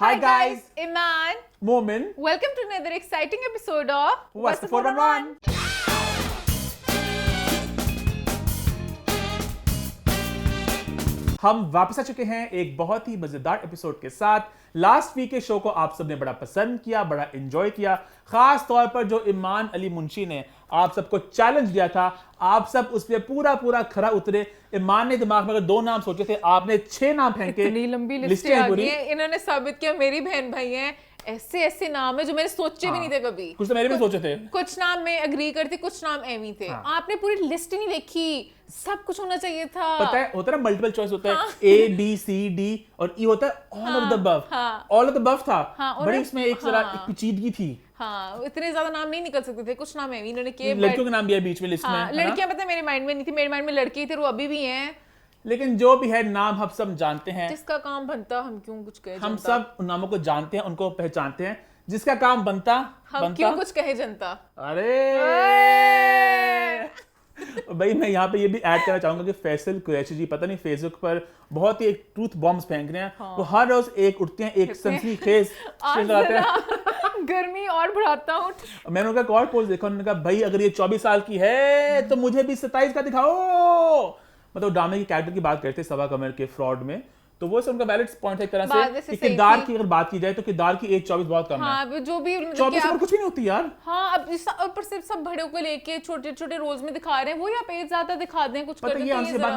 Hi guys, Iman. Momin. Welcome to another exciting episode of What's the 411? हम वापस आ चुके हैं एक बहुत ही मजेदार एपिसोड के साथ। लास्ट वीक के शो को आप सबने बड़ा पसंद किया, बड़ा एंजॉय किया। खास तौर पर जो इमान अली मुंशी ने आप सबको चैलेंज दिया था, आप सब उस पर पूरा खरा उतरे। इमान ने दिमाग में अगर 2 नाम सोचे थे, आपने 6 नाम फेंके। इतनी लंबी लिस्टें लिस्टें आ पूरी। गई हैं। इन्होंने साबित किया मेरी बहन भाई हैं। ऐसे नाम है जो मैंने सोचे भी नहीं थे कभी। कुछ तो मेरे भी सोचे थे। कुछ नाम में एग्री करती, कुछ नाम एवी थे। आपने पूरी लिस्ट ही नहीं देखी, सब कुछ होना चाहिए था। पता है, होता है ना मल्टीपल चॉइस होता है, A B C D और E होता है all of the above. All of the above था, बड़ी इसमें एक जरा एक पेचीदगी थी। हाँ, इतने ज्यादा नाम नहीं निकल सकते थे, कुछ नाम एवी इन्होंने किए। लड़कियों के नाम भी है बीच में लिस्ट में। लड़कियां पता है मेरे माइंड में नहीं थी, मेरे माइंड में लड़की थे, वो अभी भी हैं। लेकिन जो भी है नाम हम सब जानते हैं। जिसका काम बनता हम क्यों कुछ कहे हम जनता? सब उन नामों को जानते हैं, उनको पहचानते हैं। जिसका काम बनता हम क्यों कुछ कहे जनता? अरे भाई, मैं यहाँ पे ये भी ऐड करना चाहूंगा कि फैसल कुरैशी जी पता नहीं फेसबुक पर बहुत ही एक ट्रूथ बॉम्ब्स फेंक रहे हैं। वो हर रोज एक उठते हैं, एक सनसनीखेज स्ट्रिंग लगाते हैं। गर्मी और बढ़ाता हूँ। मैंने उनका कॉल पोस्ट देखा, उन्होंने कहा भाई अगर ये 24 साल की है तो मुझे भी 27 का दिखाओ। मतलब ड्रामे की कैरेक्टर की बात करते हैं सवा कमर के फ्रॉड में, तो वो उनका वैलिड पॉइंट है एक तरह से। किरदार की अगर बात की जाए तो किरदार की एज 24 बहुत कम है। हाँ, जो भी 24 पर कुछ भी नहीं होती यार। हाँ, अब ऊपर से सब बड़ों को लेके छोटे रोल्स में दिखा रहे हैं, वो यहाँ पे ज्यादा दिखा दें कुछ पता है, ये बात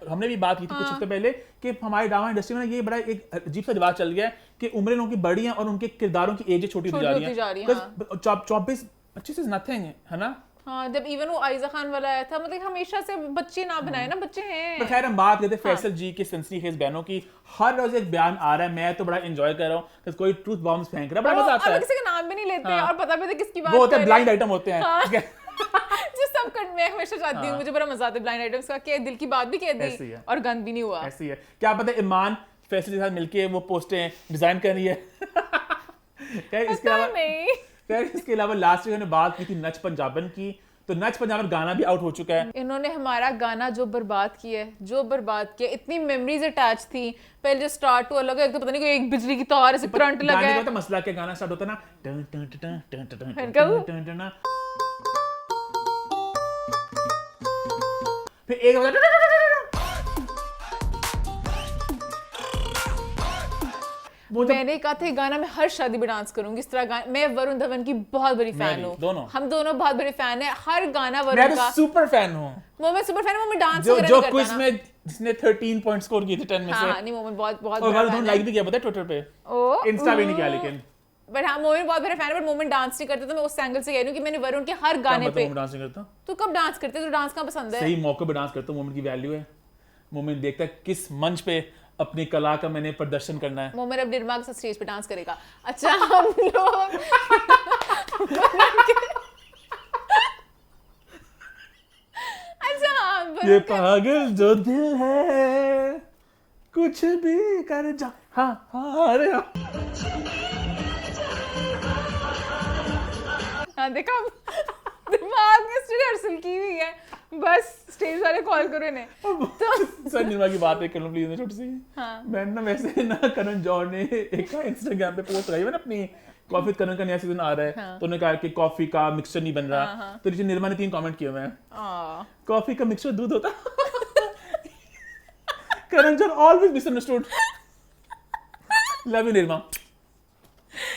हमने भी बात की थी कुछ हफ्ते पहले कि हमारे ड्रामा इंडस्ट्री में ये बड़ा एक अजीब सा रिवाज चल गया है कि उम्रें उनकी बड़ी हैं और उनके किरदारों की एज छोटी होती जा रही है। 24-25 इज नथिंग, है ना। हाँ, जब इवन वो आयजा खान वाला आया था, मतलब हमेशा से बच्चे ना बनाए ना, बच्चे हैं। पर खैर हम बात करते हैं फैसल जी के सनसनीखेज बयानों की। हर रोज एक बयान आ रहा है, मैं तो बड़ा एंजॉय कर रहा हूँ कि कोई ट्रूथ बॉम्ब्स फेंक रहा है, बड़ा मजा आता है। किसी का नाम भी नहीं लेते और पता भी किसकी बात वो होते हैं ब्लाइंड आइटम होते हैं। जो सब मैं हमेशा चाहती हूँ, मुझे बड़ा मजा आता है ब्लाइंड आइटम्स का, कि दिल की बात भी कह दी और गंद भी नहीं हुआ। ऐसी है, क्या पता ईमान फैसल के साथ मिलके वो पोस्टें डिजाइन कर रही है। इसके अलावा लास्ट वीक हमने बात की थी नच पंजाबन की, तो नच पंजाबन गाना भी आउट हो चुका है। इन्होंने हमारा गाना जो बर्बाद किया, इतनी मेमोरीज अटैच थी। पहले जो स्टार्ट हुआ लगा एक तो पता नहीं कोई एक बिजली की तार से करंट लगा है। गाने का तो मसला क्या, गाना स्टार्ट होता है ना टन टन टन टन टन टन टन, फिर एक मैंने कहा था गाना मैं हर शादी में डांस करूंगी इस तरह। मैं वरुण धवन की बहुत बड़ी फैन हूँ, हम दोनों बहुत बड़े फैन हैं। हर गाना वरुण का सुपर फैन हूँ। वो मैं सुपर फैन हूँ, मैं डांस जो क्विज में जिसने 13 पॉइंट स्कोर किए थे 10 में से। हाँ, नहीं, वो मैं बहुत और वरुण धवन लाइक भी किया पता है ट्विटर पे, इंस्टा पे नहीं किया लेकिन। बट हाँ, मोमिन बहुत बड़े फैन है, बट मोमिन डांस नहीं करते, तो मैं उस एंगल से कह रही हूँ कि मैंने वरुण के हर गाने पे डांस नहीं करता। तो कब डांस करते? तो डांस कहाँ पसंद है? सही मौके पे डांस करता हूँ, मोमिन की वैल्यू है। मोमिन देखता है किस मंच पे अपनी कला का मैंने प्रदर्शन करना है। मोमिन अब निर्मा के साथ स्टेज पे डांस करेगा। अच्छा, हम लोग अच्छा, ये पागल जो दिल है कुछ भी कर जा। हाँ अरे हाँ, देखा दिमाग में रिहर्सल की हुई है, बस स्टेज वाले कॉल करो इन्हें। तो सर निर्मा की बात कर लो प्लीज छोटी सी। मैं ना वैसे ना करण जौहर ने एक इंस्टाग्राम पे पोस्ट लगाई है ना अपनी कॉफी करण का नया सीजन आ रहा है, तो उन्होंने कहा कि कॉफी का मिक्सचर नहीं बन रहा, तो नीचे निर्मा ने 3 कमेंट किए हुए हैं। कॉफी का मिक्सचर दूध होता। Karan Johar always misunderstood. Love you Nirma.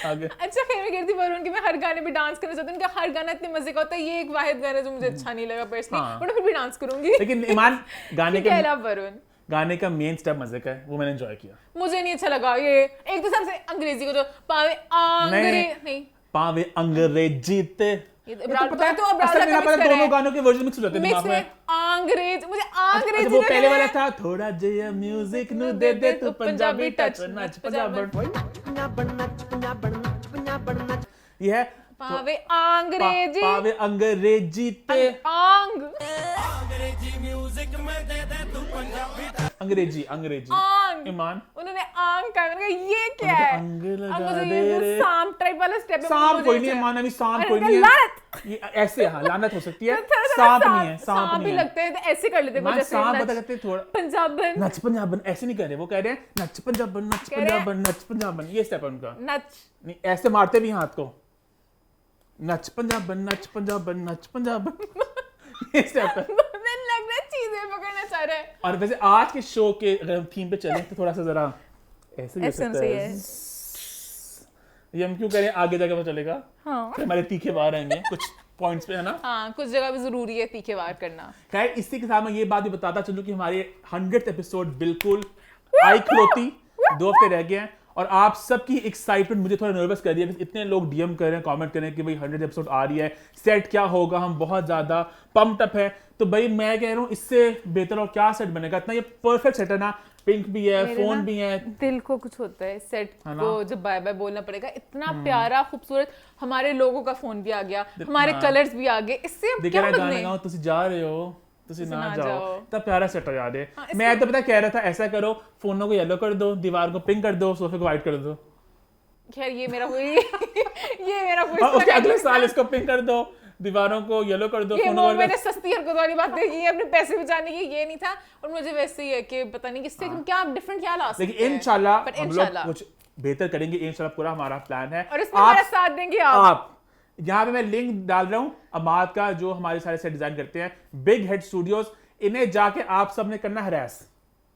आगे। अच्छा, खैर मैं कहती वरुण कि मैं हर गाने पे डांस करना चाहती हूँ। उनका हर गाना इतने मजे का होता है, ये एक वाहिद गाना जो मुझे अच्छा नहीं लगा पर्सनली, बट फिर भी डांस करूंगी। लेकिन ईमान गाने के वरुण गाने का मेन स्टेप मजे का है, वो मैंने एंजॉय किया। मुझे नहीं अच्छा लगा ये। एक तो सबसे अंग्रेजी को जो पावे नहीं पावे अंग्रेजी ते दोनों गानों के वर्जन मिक्स हो जाते हैं दिमाग में। मुझे अंग्रेजी वो पहले वाला था थोड़ा जिया म्यूजिक नु दे दे तू पंजाबी टच नच पंजाबी। ये है पावे अंग्रेजी ते अंग्रेजी अंग्रेजी आंग। ईमान उन्होंने आंग कहा, मैंने कहा ये क्या है? अंग लगा अब मुझे दे ये रे। सांप टाइप वाला स्टेप है, सांप मुझे कोई ये नहीं है, चाहिए। मान अभी सांप अरे कोई मैंने नहीं कहा, है, लानत। ये ऐसे हाँ लानत हो सकती है, थोड़ा सांप नहीं है, सांप सांप नहीं ही है। लगते हैं, तो ऐसे कर लेते हैं, मान जैसे सांप नच पता करते थोड़ा पंजाबन नच पंजाबन ऐसे नहीं कह रहे, वो कह रहे हैं नच पंजाबन नच कह रहे हैं- पंजाबन नच पंजाबन, ये स्टेप है उनका। नच। नहीं ऐसे मारते भी हैं हाथ को, नच पंजाबन नच पंजाबन नच पंजाबन ये स्टेप है। मुझे लग रहा है चीजें पकड़ना चाह रहा है। और वैसे आज के शो के अगर हम थीम पे चलें तो थोड़ा सा जरा ऐसे भी हो ऐसे सकता सही है। है। ये हम क्यों करें, आगे जाके पता चलेगा, हाँ फिर हमारे तीखे बार आएंगे कुछ पॉइंट्स पे, है ना। हाँ, कुछ जगह भी जरूरी है तीखे वार करना। खैर इसी के साथ मैं ये बात भी बताता चलूं कि हमारे 100th एपिसोड बिल्कुल आई खलोती, 2 हफ्ते रह गए हैं और आप सबकी एक्साइटमेंट मुझे थोड़ा नर्वस कर दिया। इतने लोग डीएम कर रहे हैं, कमेंट कर रहे हैं कि भाई 100th एपिसोड आ रही है, सेट क्या होगा, हम बहुत ज्यादा पम्प्ड अप है। तो भाई मैं कह रहा हूँ इससे बेहतर और क्या सेट बनेगा, इतना ये परफेक्ट सेट है ना, पिंक भी है, मेरे फोन ना भी है, दिल को कुछ होता है सेट है ना? को जब बाय बाय बोलना पड़ेगा। इतना प्यारा खूबसूरत हमारे लोगों का फोन भी आ गया, हमारे हाँ। कलर्स भी आ गए, इससे अब दिख क्या रहा है गाना बदले? गाओ तुसी जा रहे हो तुसी ना ना जाओ, जाओ। इतना प्यारा सेट हो याद है। हाँ, मैं तो पता कह रहा था ऐसा करो, फोनों को येलो कर दो, दीवार को पिंक कर दो, सोफे को व्हाइट कर दो, खैर ये मेरा कोई ये मेरा कोई और उसके इसका अगले नहीं साल था। इसको पिंक कर दो, दीवारों को येलो कर दो, ये फोनों वो को मैंने सस्ती हरकत वाली बात देखी है, अपने पैसे बचाने की, ये नहीं था। और मुझे वैसे ही है कि पता नहीं किससे हम क्या डिफरेंट क्या ला सकते हैं। लेकिन इंशाल्लाह But हम लोग इंशाल्लाह। कुछ बेहतर करेंगे, इंशाल्लाह पूरा हमारा प्लान है। और इसमें हमारा साथ देंगे आप। आप यहाँ पे मैं लिंक डाल रहा हूँ अमाद का, जो हमारे सारे सेट डिजाइन करते हैं, बिग हेड स्टूडियोज। इन्हें जाके आप सबने करना हरास,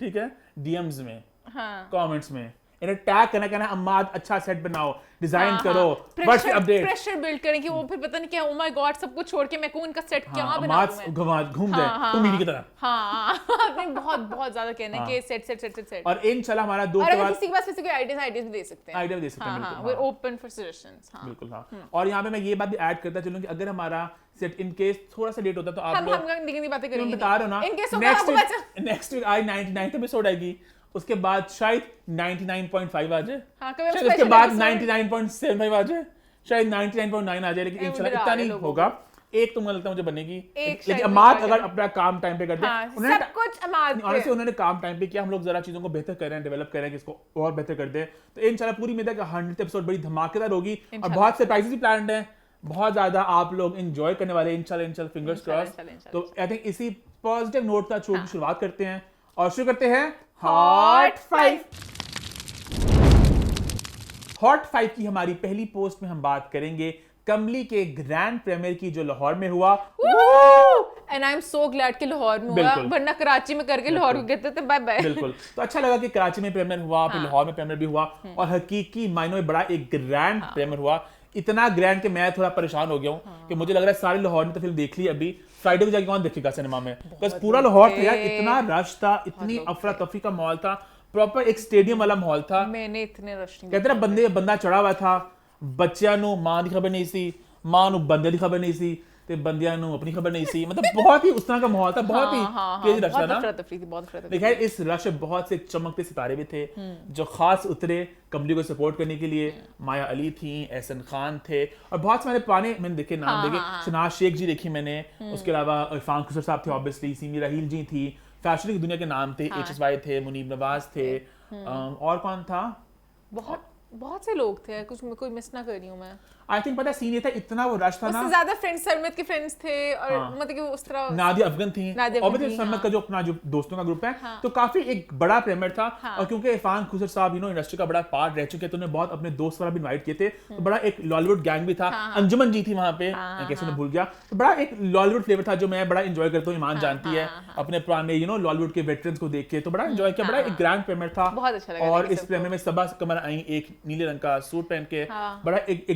ठीक है, डीएम्स में, हाँ कमेंट्स में इन्हें टैग करना, कहना अम्माद अच्छा सेट बनाओ, डिजाइन करो, बस प्रेशर अपडेट। प्रेशर बिल्ड करें कि वो फिर पता नहीं क्या, ओ माय गॉड सब कुछ छोड़ के मैं को उनका सेट क्या बनाऊं मैं। अम्माद घूम जाए कुमीरी की तरह। हाँ आपने बहुत बहुत ज्यादा कहना है कि set set set set set. और इंशाल्लाह हमारा दो और के अगर बाद किसी के पास वैसे कोई आइडियाज भी दे सकते हैं, आइडिया दे सकते हैं, हाँ बिल्कुल, वी हाँ। Open for suggestions. हाँ बिल्कुल हाँ। और यहाँ पे मैं ये बात भी ऐड करता चलूं कि अगर हमारा सेट इन केस थोड़ा सा लेट होता तो आप हम लोग निकली बातें मैं करेंगे, बता रहा हूं ना, इनके so next week I 99th episode आएगी, उसके बाद शायद 99.5 आ जाए, हाँ कभी शायद उसके बाद 99.75 आ जाए, शायद 99.9 आ जाए, लेकिन इंशाल्लाह इतना नहीं होगा। एक तो मुझे लगता है मुझे बनेगी, लेकिन अमाद अगर अपना काम टाइम पे कर दे, हाँ, सब कुछ अमाद ऑनेस्टली उन्होंने काम टाइम पे किया, हम लोग जरा चीजों को बेहतर कर रहे हैं, डेवलप कर रहे हैं कि इसको और बेहतर कर दे। तो इंशाल्लाह पूरी उम्मीद है कि 100th एपिसोड बड़ी धमाकेदार होगी और बहुत सरप्राइजेस भी प्लान्ड हैं, बहुत ज्यादा आप लोग एंजॉय करने वाले हैं इंशाल्लाह, फिंगर्स क्रॉस। तो आई थिंक इसी पॉजिटिव नोट का शो की शुरुआत करते हैं और शुरू करते हैं हॉट 5। हॉट 5 की हमारी पहली पोस्ट में हम बात करेंगे कमली के ग्रैंड प्रीमियर की जो लाहौर में हुआ। And I am so glad कि लाहौर में हुआ, बिल्कुल। वरना कराची में करके लाहौर को कहते थे बाय बाय। बिल्कुल, तो अच्छा लगा कि कराची में प्रीमियर हुआ, फिर लाहौर में प्रीमियर भी हुआ और हकीकी मायनों में बड़ा एक ग्रैंड प्रीमियर हुआ। इतना ग्रैंड कि मैं थोड़ा परेशान हो गया हूँ कि मुझे लग रहा है सारे लाहौर ने तो फिल्म देख ली, अभी फ्राइडे को जाके कौन देखेगा सिनेमा में, बस पूरा लाहौर था यार, इतना रश था, इतनी अफरा तफरी का माहौल था, प्रॉपर एक स्टेडियम वाला माहौल था। मैंने इतने रश नहीं कहते ना बंदा चढ़ा हुआ था, बच्चियां ਨੂੰ मां ਦੀ खबर नहीं सी, मां ਨੂੰ बंदे ਦੀ खबर नहीं सी, ते बंदियां ਨੂੰ अपनी खबर नहीं सी, मतलब बहुत ही उस तरह का माहौल था, बहुत ही तेज रश था ना। देखिए इस रश में बहुत से चमकते सितारे भी थे जो खास उतरे कमली को सपोर्ट करने के लिए। माया अली थी, एहसन खान थे और बहुत सारे पुराने मैंने देखे नाम देखे, शनाज शेख जी देखी मैंने, उसके अलावा इरफान खुसर साहब थे, ऑब्वियसली सीमी राहील जी थी, फैशन की दुनिया के नाम थे, HSY थे, मुनीब नवाज थे, और कौन था, बहुत से लोग थे, कुछ मैं कोई मिस ना कर रही हूं मैं। आई थिंक पता सीन ये था, इतना वो रश था ना, उससे ज्यादा फ्रेंड्स सरमत के फ्रेंड्स थे और मतलब कि उस तरह नादिया अफगन थी, और सरमत का जो अपना जो दोस्तों का ग्रुप है, तो काफी एक बड़ा प्रीमियर था। और क्योंकि इरफान खुसर साहब इंडस्ट्री का बड़ा पार्ट रह चुके थे, उन्होंने बहुत अपने दोस्त वाला भी इनवाइट किए थे, तो बड़ा एक लॉलीवुड गैंग भी था, अंजुमन जी थी वहां पे, कैसे मैं भूल गया, तो बड़ा एक लॉलीवुड फ्लेवर था जो मैं बड़ा एंजॉय करता हूँ, ईमान जानती है अपने पुराने लॉलीवुड के वेटरन्स को देख के, तो बड़ा एंजॉय किया, बड़ा एक ग्रैंड प्रीमियर था, बहुत अच्छा लगा। और इस प्रीमियर में सबा कमर आई एक नीले रंग का सूट पहन के, बड़ा एक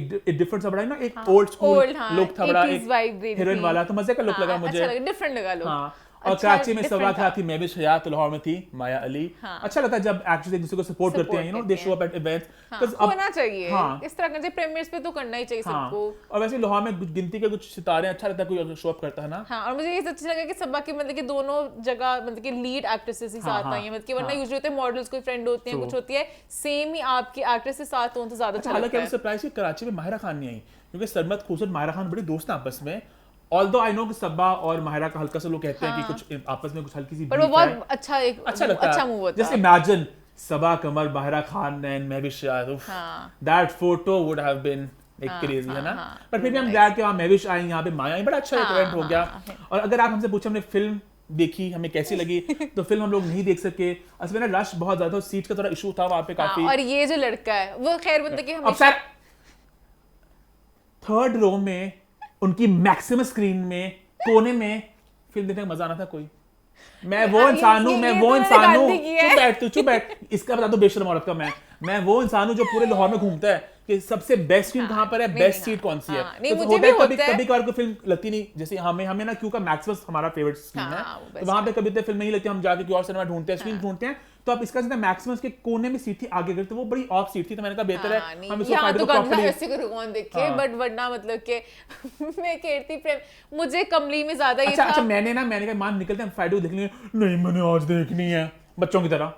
डिफरेंट सा, बड़ा ना एक ओल्ड स्कूल लुक था, बड़ा एक हीरोइन वाला, तो मजे का लुक लगा मुझे, अच्छा लगा, डिफरेंट लगा लुक। हाँ, और कराची में सवा था थी मैं भी हयात, लाहौर में थी माया अली। अच्छा लगता है जब एक्टर्स एक दूसरे को सपोर्ट करते हैं, दे शो अप एट इवेंट्स, होना चाहिए इस तरह के प्रीमियर्स पे तो करना ही चाहिए सबको। और वैसे लाहौर में कुछ गिनती के कुछ सितारे, अच्छा लगता है कोई शो अप करता है ना। हाँ, और मुझे ये अच्छा लगा कि सबा की मतलब कि दोनों जगह मतलब कि लीड एक्ट्रेसेस ही साथ आई हैं, मतलब कि वरना यूजुअली होते हैं मॉडल्स कोई फ्रेंड होती हैं, कुछ होती है, सेम ही आपकी एक्ट्रेस के साथ हो तो ज्यादा अच्छा लगता है। हालांकि सरप्राइज कि कराची में माहिरा खान नहीं आई, क्योंकि सरमत खुसर माहिरा खान बड़ी दोस्त हैं आपस में, ऑल्दो आई नो कि सबा और माहिरा का हल्का सा लोग कहते हैं कि कुछ आपस में कुछ हल्की सी पर वो beef है। बहुत अच्छा एक लगता अच्छा है। मूव होता जस्ट है। Imagine Saba Qamar, Mahira Khan and Mehwish that photo would have been एक क्रेजी, है ना। पर फिर भी हम ग्लैड कि वहाँ महविश आई, यहाँ पे माया आई, बड़ा अच्छा इवेंट हो गया। और अगर आप हमसे पूछे हमने फिल्म देखी हमें कैसी लगी, तो फिल्म हम लोग नहीं देख सके, असल में ना रश बहुत ज्यादा, सीट का थोड़ा इशू था वहाँ पे काफी। और ये जो लड़का है वो खैर बंदे के अब सर थर्ड रो में उनकी मैक्सिमम स्क्रीन में कोने में फिल्म देखने का मजा आना था कोई। मैं वो इंसान हूँ, मैं वो इंसान हूँ, चुप बैठ, इसका बता दो बेशर्म औरत का मैं वो इंसान हूँ जो पूरे लाहौर में घूमता है कि सबसे बेस्ट सीट कहाँ पर है, बेस्ट सीट कौन सी है। तो होता है कभी कभार कोई फिल्म लगती नहीं, जैसे हमें ना क्यों का मैक्सिमस हमारा फेवरेट स्क्रीन है, तो वहां पे कभी तो फिल्म नहीं लगती, हम जाके कोई और सिनेमा ढूंढते हैं, स्क्रीन ढूंढते हैं। तो अब इसका सीधा मैक्सिमस के कोने में सीट थी आगे गई, तो वो बड़ी ऑफ सीट थी, तो मैंने कहा बेहतर है हम इसको फाइट को प्रॉपर्ली ऐसे करो कौन देखे। बट वरना मतलब कि मैं कहती प्रेम मुझे कमली में ज्यादा ये था। अच्छा मैंने कहा मान निकलते हैं फाइट को देख लेंगे, नहीं मैंने आज देखनी है बच्चों की तरह।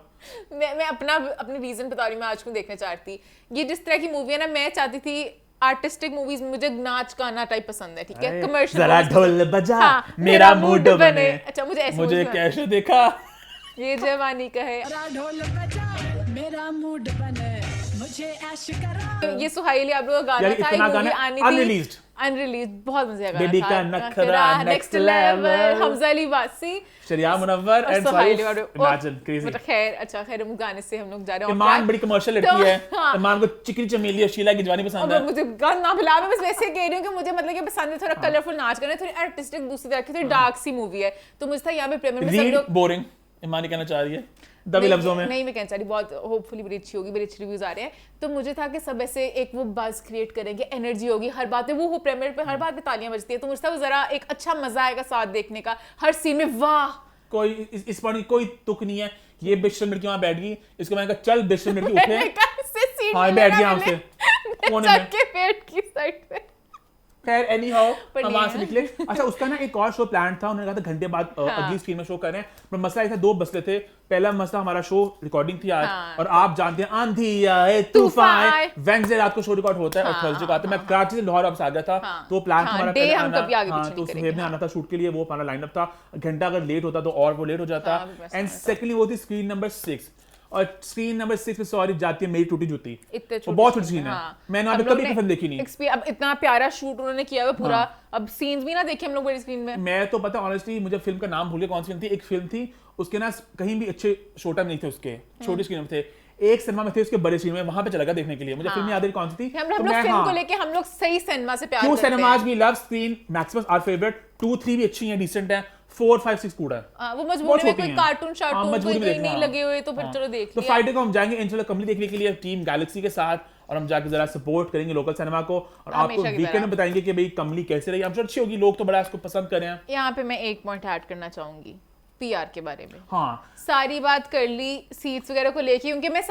मैं अपनी रीजन बता रही हूँ, मैं आज क्यों देखना चाहती। ये जिस तरह की मूवी है ना, मैं चाहती थी आर्टिस्टिक मूवीज, मुझे नाच गाना टाइप पसंद है, ठीक है, कमर्शियल जरा ढोल बजा मेरा मूड बने। अच्छा मुझे कैसे देखा ये जवानी का है, ढोल बजा मेरा मूड बने मुझे ऐश करा। ये सुहाइली आप लोगों का गाना था, ये मूवी आनी थी अनरिलीज्ड, बहुत मजे का बेबी का नखरा नेक्स्ट लेवल, हमजा अली वासी, शरिया मुनव्वर एंड इमेजिन क्रेजी। खैर हम गाने से हम लोग जा रहे हैं। ईमान बड़ी कमर्शियल लड़की है, ईमान को चिकनी चमेली और शीला की जवानी पसंद है। मुझे गाना ना भुला, मैं बस वैसे कह रही हूँ कि मुझे मतलब कि पसंद है थोड़ा कलरफुल नाच करना, थोड़ी आर्टिस्टिक दूसरी तरह की थोड़ी डार्क सी मूवी है, तो मुझे था यहाँ पे प्रेम में सब लोग बोरिंग ईमान कहना चाह रही है दबे लफ्जों में। नहीं मैं कहना चाह रही, बहुत होपफुली बड़ी अच्छी होगी, बड़े अच्छे रिव्यूज आ रहे हैं, तो मुझे था कि सब ऐसे एक वो बज क्रिएट करेंगे, एनर्जी होगी, हर बात में वो हो प्रीमियर पे हर बात पे तालियां बजती है, तो मुझे था वो जरा एक अच्छा मजा आएगा साथ देखने का, हर सीन में वाह। कोई इस पर कोई तुक नहीं है, ये बेशर्म लड़की वहां बैठ गई, इसको मैंने कहा चल बेशर्म लड़की उठे, हाँ बैठ गया हमसे कोने में पेट की साइड पे। खैर एनी हाउ हम वहां से निकले। अच्छा उसका ना एक और शो प्लान था, उन्होंने कहा था घंटे बाद अगली स्क्रीन में शो कर रहे हैं, पर मसला ये था, दो मसले थे। पहला मसला हमारा शो रिकॉर्डिंग थी आज, और आप जानते हैं आंधी आए तूफान आए, वेडनेसडे रात को शो रिकॉर्ड होता है और थर्सडे को आता है। मैं कराची से लाहौर वापस आ गया था, तो प्लान था हमारा पहले आना, तो सुबह में आना था शूट के लिए, वो हमारा लाइनअप था। घंटा अगर लेट होता तो और वो लेट हो जाता। एंड सेकंडली वो थी स्क्रीन नंबर 6, और स्क्रीन नंबर 6 पे सॉरी जाती है मेरी टूटी जूती, वो बहुत छोटी स्क्रीन है, मैंने वहां पे कभी फिल्म देखी नहीं। अब इतना प्यारा शूट उन्होंने किया हुआ पूरा, अब सीन्स भी ना देखे हम लोग बड़ी स्क्रीन में। मैं तो पता ऑनेस्टली मुझे फिल्म का नाम भूल गया कौन सी फिल्म थी, एक फिल्म थी उसके ना कहीं भी अच्छे शो टाइम नहीं थे उसके, छोटी स्क्रीन में थे, एक सिनेमा में थे उसके बड़े स्क्रीन में, वहां पे चला गया देखने के लिए, मुझे फिल्म याद है कौन सी थी। हम लोग फिल्म को लेके हम लोग सही सिनेमा से प्यार करते हैं, cinemas we love screen Maximus our favourite, 2 3 भी अच्छी हैं, डिसेंट हैं, 4 5 6 कूड़ा है, वो मजबूरी में कोई कार्टून शार्टून कोई नहीं लगे हुए तो फिर चलो देख लिया। तो फ्राइडे को हम जाएंगे इंशाल्लाह कमली देखने के लिए टीम गैलेक्सी के साथ, और हम जाके जरा सपोर्ट करेंगे लोकल सिनेमा को, और आपको वीकेंड में बताएंगे कि भाई कमली कैसे रही, हम अच्छी होगी, लोग तो बड़ा इसको पसंद कर रहे हैं। यहाँ पे मैं एक पॉइंट ऐड करना चाहूंगी पीआर के बारे में। हाँ सारी बात कर ली सीट्स वगैरह को लेके, क्योंकि मैं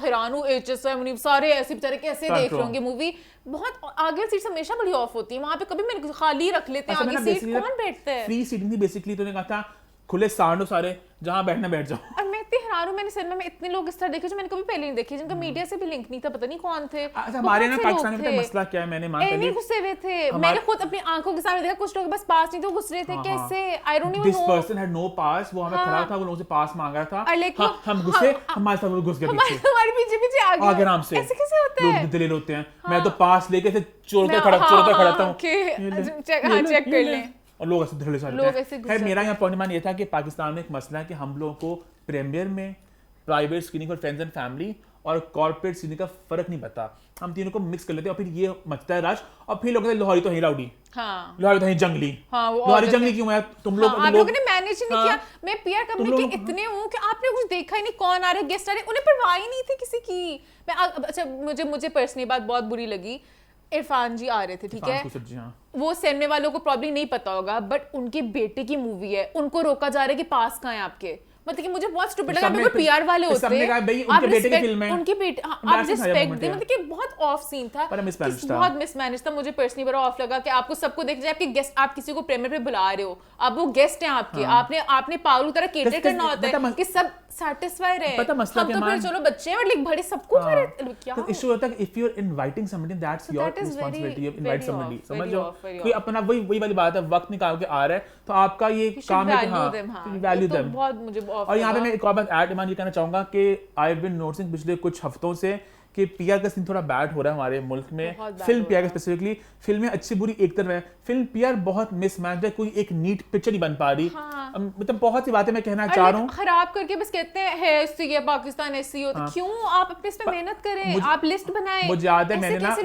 हैरान हूँ, HSM सारे ऐसे बेचारे कैसे देख रहे होंगे मूवी, बहुत आगे सीट्स हमेशा बड़ी ऑफ होती है, वहां पे कभी मैंने खाली रख लेते हैं आगे सीट, कौन बैठता है। फ्री सीटिंग थी बेसिकली, तो उन्होंने कहा था खुले सांड हो सारे, जहां बैठना बैठ जाओ। और मैं इतनी हैरान हूं, मैंने सिनेमा में इतने लोग इस तरह देखे जो मैंने कभी पहले नहीं देखे, जिनका मीडिया से भी लिंक नहीं था, पता नहीं कौन थे। अच्छा हमारे ना पाकिस्तान में मसला क्या है, मैंने नहीं घुसे हुए थे, मैंने खुद अपनी आंखों के सामने देखा, कुछ लोग बस पास नहीं तो घुस रहे थे, कैसे I don't even know, this person had no pass, वो हमें खड़ा था, वो लोगों से पास मांग रहा था, हम घुसे, हमारे साथ वो घुस गए पीछे, हमारे पीछे पीछे आ गए आराम से। ऐसे कैसे होता है, लोग दलील होते हैं, मैं तो पास लेके से चोर के खड़ा था, चेक कर लें, और लोग ऐसे धड़े सारे। खैर मेरा यहाँ पॉइंट मान ये था कि पाकिस्तान में एक मसला है कि हम लोगों को प्रीमियर में, प्राइवेट स्क्रीनिंग और फ्रेंड्स एंड फैमिली और कॉर्पोरेट स्क्रीनिंग का फर्क नहीं पता, हम तीनों को मिक्स कर लेते हैं, और फिर ये मचता है रश, और फिर लोग कहते हैं लाहौरी तो ही राउडी, लाहौरी तो ही जंगली, लाहौरी जंगली क्यों है, तुम लोग आप लोगों ने मैनेज नहीं किया। मैं पीआर कंपनी के इतने हूं कि आपने कुछ देखा ही नहीं, कौन आ रहे गेस्ट आ रहे, उन्हें परवाह ही नहीं थी किसी की। मैं अच्छा मुझे पर्सनली बात बहुत बुरी लगी, इरफान जी आ रहे थे, ठीक है, वो सिनेमा वालों को प्रॉब्लम नहीं पता होगा, बट उनके बेटे की मूवी है, उनको रोका जा रहा है कि पास कहाँ है आपके, मतलब कि मुझे बहुत स्टूपिड लगा, मेरे को पीआर वाले होते सबने कहा भाई उनके बेटे की फिल्म है, उनके बेटे, आप रिस्पेक्ट दे, मतलब कि बहुत ऑफ सीन था, बहुत मिसमैनेज था। मुझे पर्सनली बड़ा ऑफ लगा कि आपको सबको देखना चाहिए, आपके गेस्ट, आप किसी को प्रीमियर पे बुला रहे हो, अब वो गेस्ट हैं आपके, आपने पागल तरह केटर करना होता है कि सब सैटिस्फाई रहे। पता मसला हम तो फिर चलो बच्चे हैं बट लाइक बड़े सबको क्या तो इशू होता है कि if you are inviting somebody that's your responsibility, you invite somebody, समझो कोई अपना वही वाली बात है, वक्त निकाल के आ रहा है तो आपका ये काम है कि वैल्यू देम। और यहाँ पे मैं एक और बात ऐड ईमान ये कहना चाहूंगा कि आई हैव बीन नोटिसिंग पिछले कुछ हफ्तों से कि पीआर का सीन थोड़ा बैड हो रहा है हमारे मुल्क में, फिल्म पीआर का स्पेसिफिकली। फिल्में अच्छी बुरी एक तरफ है, फिल्म पीआर बहुत मिसमैच्ड है, कोई एक नीट पिक्चर नहीं बन पा रही। मतलब बहुत सी बातें मैं कहना चाह रहा हूँ, खराब करके बस कहते हैं है ऐसी है पाकिस्तान ऐसी हो, तो क्यों आप अपने इस पे मेहनत करें, आप लिस्ट बनाएं। मुझे याद है मैंने ना